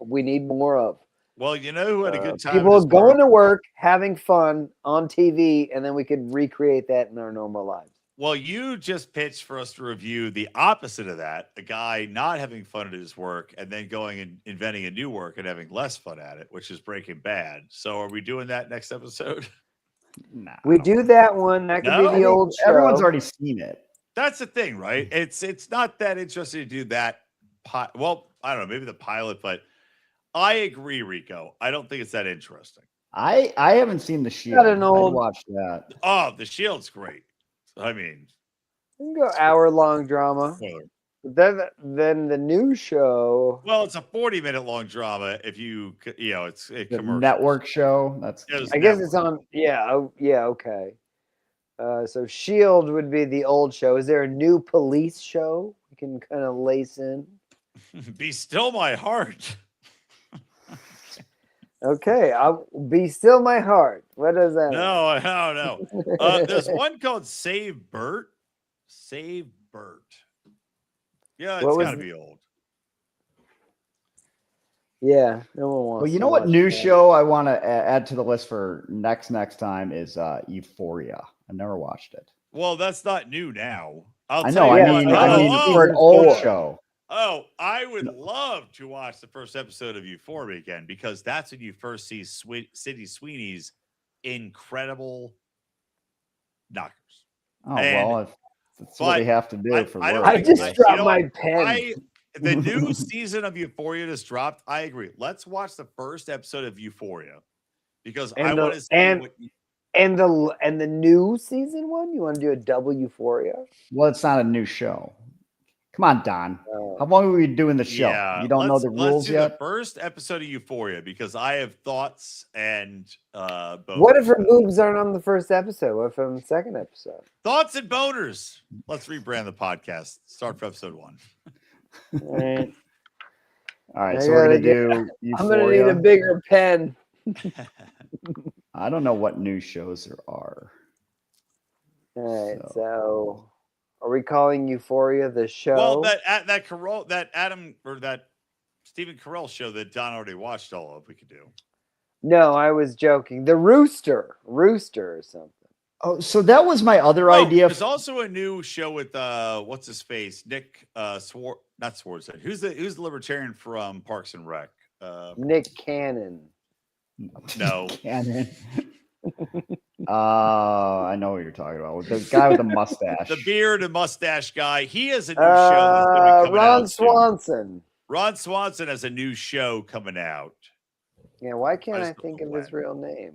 we need more of. Well, you know who had a good time? People going to work, having fun on TV, and then we could recreate that in our normal lives. Well, you just pitched for us to review the opposite of that, a guy not having fun at his work and then going and inventing a new work and having less fun at it, which is Breaking Bad. So are we doing that next episode? No. We do that one. That could be the old show. Everyone's already seen it. That's the thing, right? It's not that interesting to do that. Well, I don't know, maybe the pilot, but I agree, Rico. I don't think it's that interesting. I haven't seen The Shield. I watched that. Oh, The Shield's great. I mean, we can go hour-long drama. Spoiler. Then the new show. Well, it's a 40-minute long drama. If it's a commercial network show. I guess it's on. Yeah. Okay. So Shield would be the old show. Is there a new police show we can kind of lace in? Be Still My Heart. Okay, I'll Be Still My Heart. What does that mean? No. There's one called Save Bert. Save Bert. Yeah, it's got to be old. Yeah, no one wants. Well, you know what new show I want to add to the list for next time is Euphoria. I've never watched it. Well, that's not new now. I know. I mean, for an old show. Oh, I would love to watch the first episode of Euphoria again because that's when you first see Sydney Sweeney's incredible knockers. Oh, well, that's what we have to do for work. I just dropped my pen. The new season of Euphoria just dropped. I agree. Let's watch the first episode of Euphoria because I want to see and the new season one. You want to do a double Euphoria? Well, it's not a new show. Come on, Don. How long are we doing the show? Yeah, you don't know the rules yet? The first episode of Euphoria because I have thoughts and boners. What if her boobs aren't on the first episode? What if on the second episode? Thoughts and boners. Let's rebrand the podcast. Start for episode 1. All right. So we're gonna do Euphoria. I'm gonna need a bigger pen. I don't know what new shows there are. All right. So are we calling Euphoria the show? Well, that Stephen Carell show that Don already watched all of, we could do. No, I was joking. The Rooster or something. Oh, so that was my other idea. There's also a new show with what's his face, Nick not Swartzen. Who's the libertarian from Parks and Rec? Nick Cannon. No. Cannon. I know what you're talking about. The guy with the mustache. The beard and mustache guy. He has a new show that's going to be coming Ron out Swanson. Soon. Ron Swanson has a new show coming out. Yeah, why can't I think of his real name?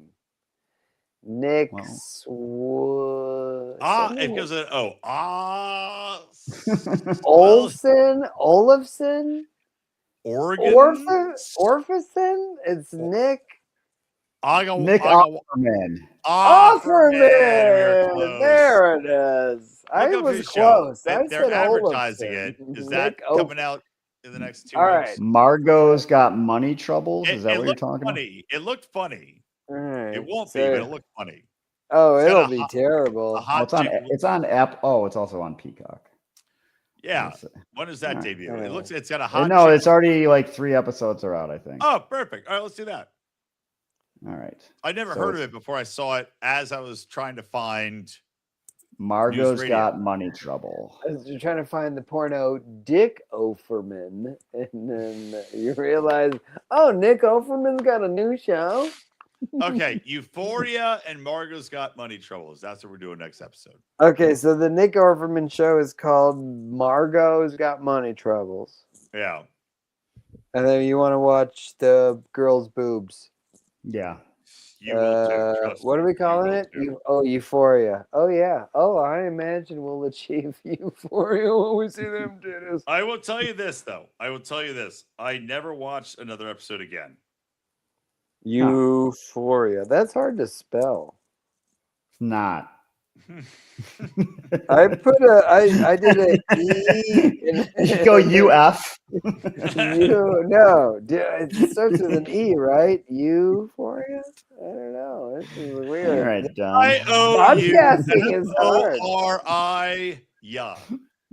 Nick it goes Olafson? Orpheson? It's Nick. Offerman. Offerman. There it is. I was close. They're advertising it. Is that coming out in the next 2 weeks? Right. Margot's got money troubles. Is that what you're talking about? It looked funny. All right. It won't be, but it looked funny. Oh, it'll be terrible. It's on app. Oh, it's also on Peacock. Yeah. When does that debut? It looks. It's got a hot. No, it's already like 3 episodes are out, I think. Oh, perfect. All right, let's do that. All right. I never heard of it before I saw it as I was trying to find. Margot's Got Money Trouble. You're trying to find the porno Dick Offerman, and then you realize, oh, Nick Offerman's got a new show. Okay, Euphoria and Margot's Got Money Troubles. That's what we're doing next episode. Okay, so the Nick Offerman show is called Margot's Got Money Troubles. Yeah. And then you want to watch the girl's boobs. Yeah. You will too. What are we calling it? Euphoria. Oh, yeah. Oh, I imagine we'll achieve euphoria when we see them titties. I will tell you this, though. I never watched another episode again. Euphoria. That's hard to spell. It's not. I did an E. You go UF. No, it starts with an E, right? Euphoria? I don't know. This is weird. All right, Don. Podcasting is hard. O-R-I, yeah.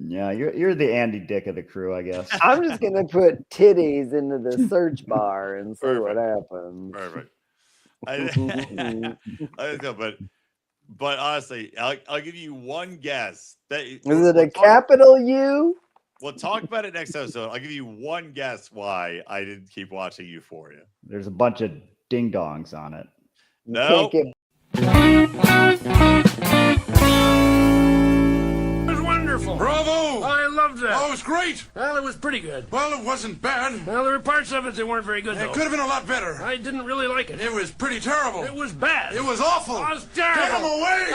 Yeah, you're the Andy Dick of the crew, I guess. I'm just gonna put titties into the search bar and see what happens. Perfect. I know, but honestly, I'll give you one guess. Is it a capital U? We'll talk about it next episode. I'll give you one guess why I didn't keep watching Euphoria. There's a bunch of ding dongs on it. No. Wonderful. Bravo! I loved that. Oh, it was great. Well, it was pretty good. Well, it wasn't bad. Well, there were parts of it that weren't very good, though. It could have been a lot better. I didn't really like it. It was pretty terrible. It was bad. It was awful. It was terrible. Get him away!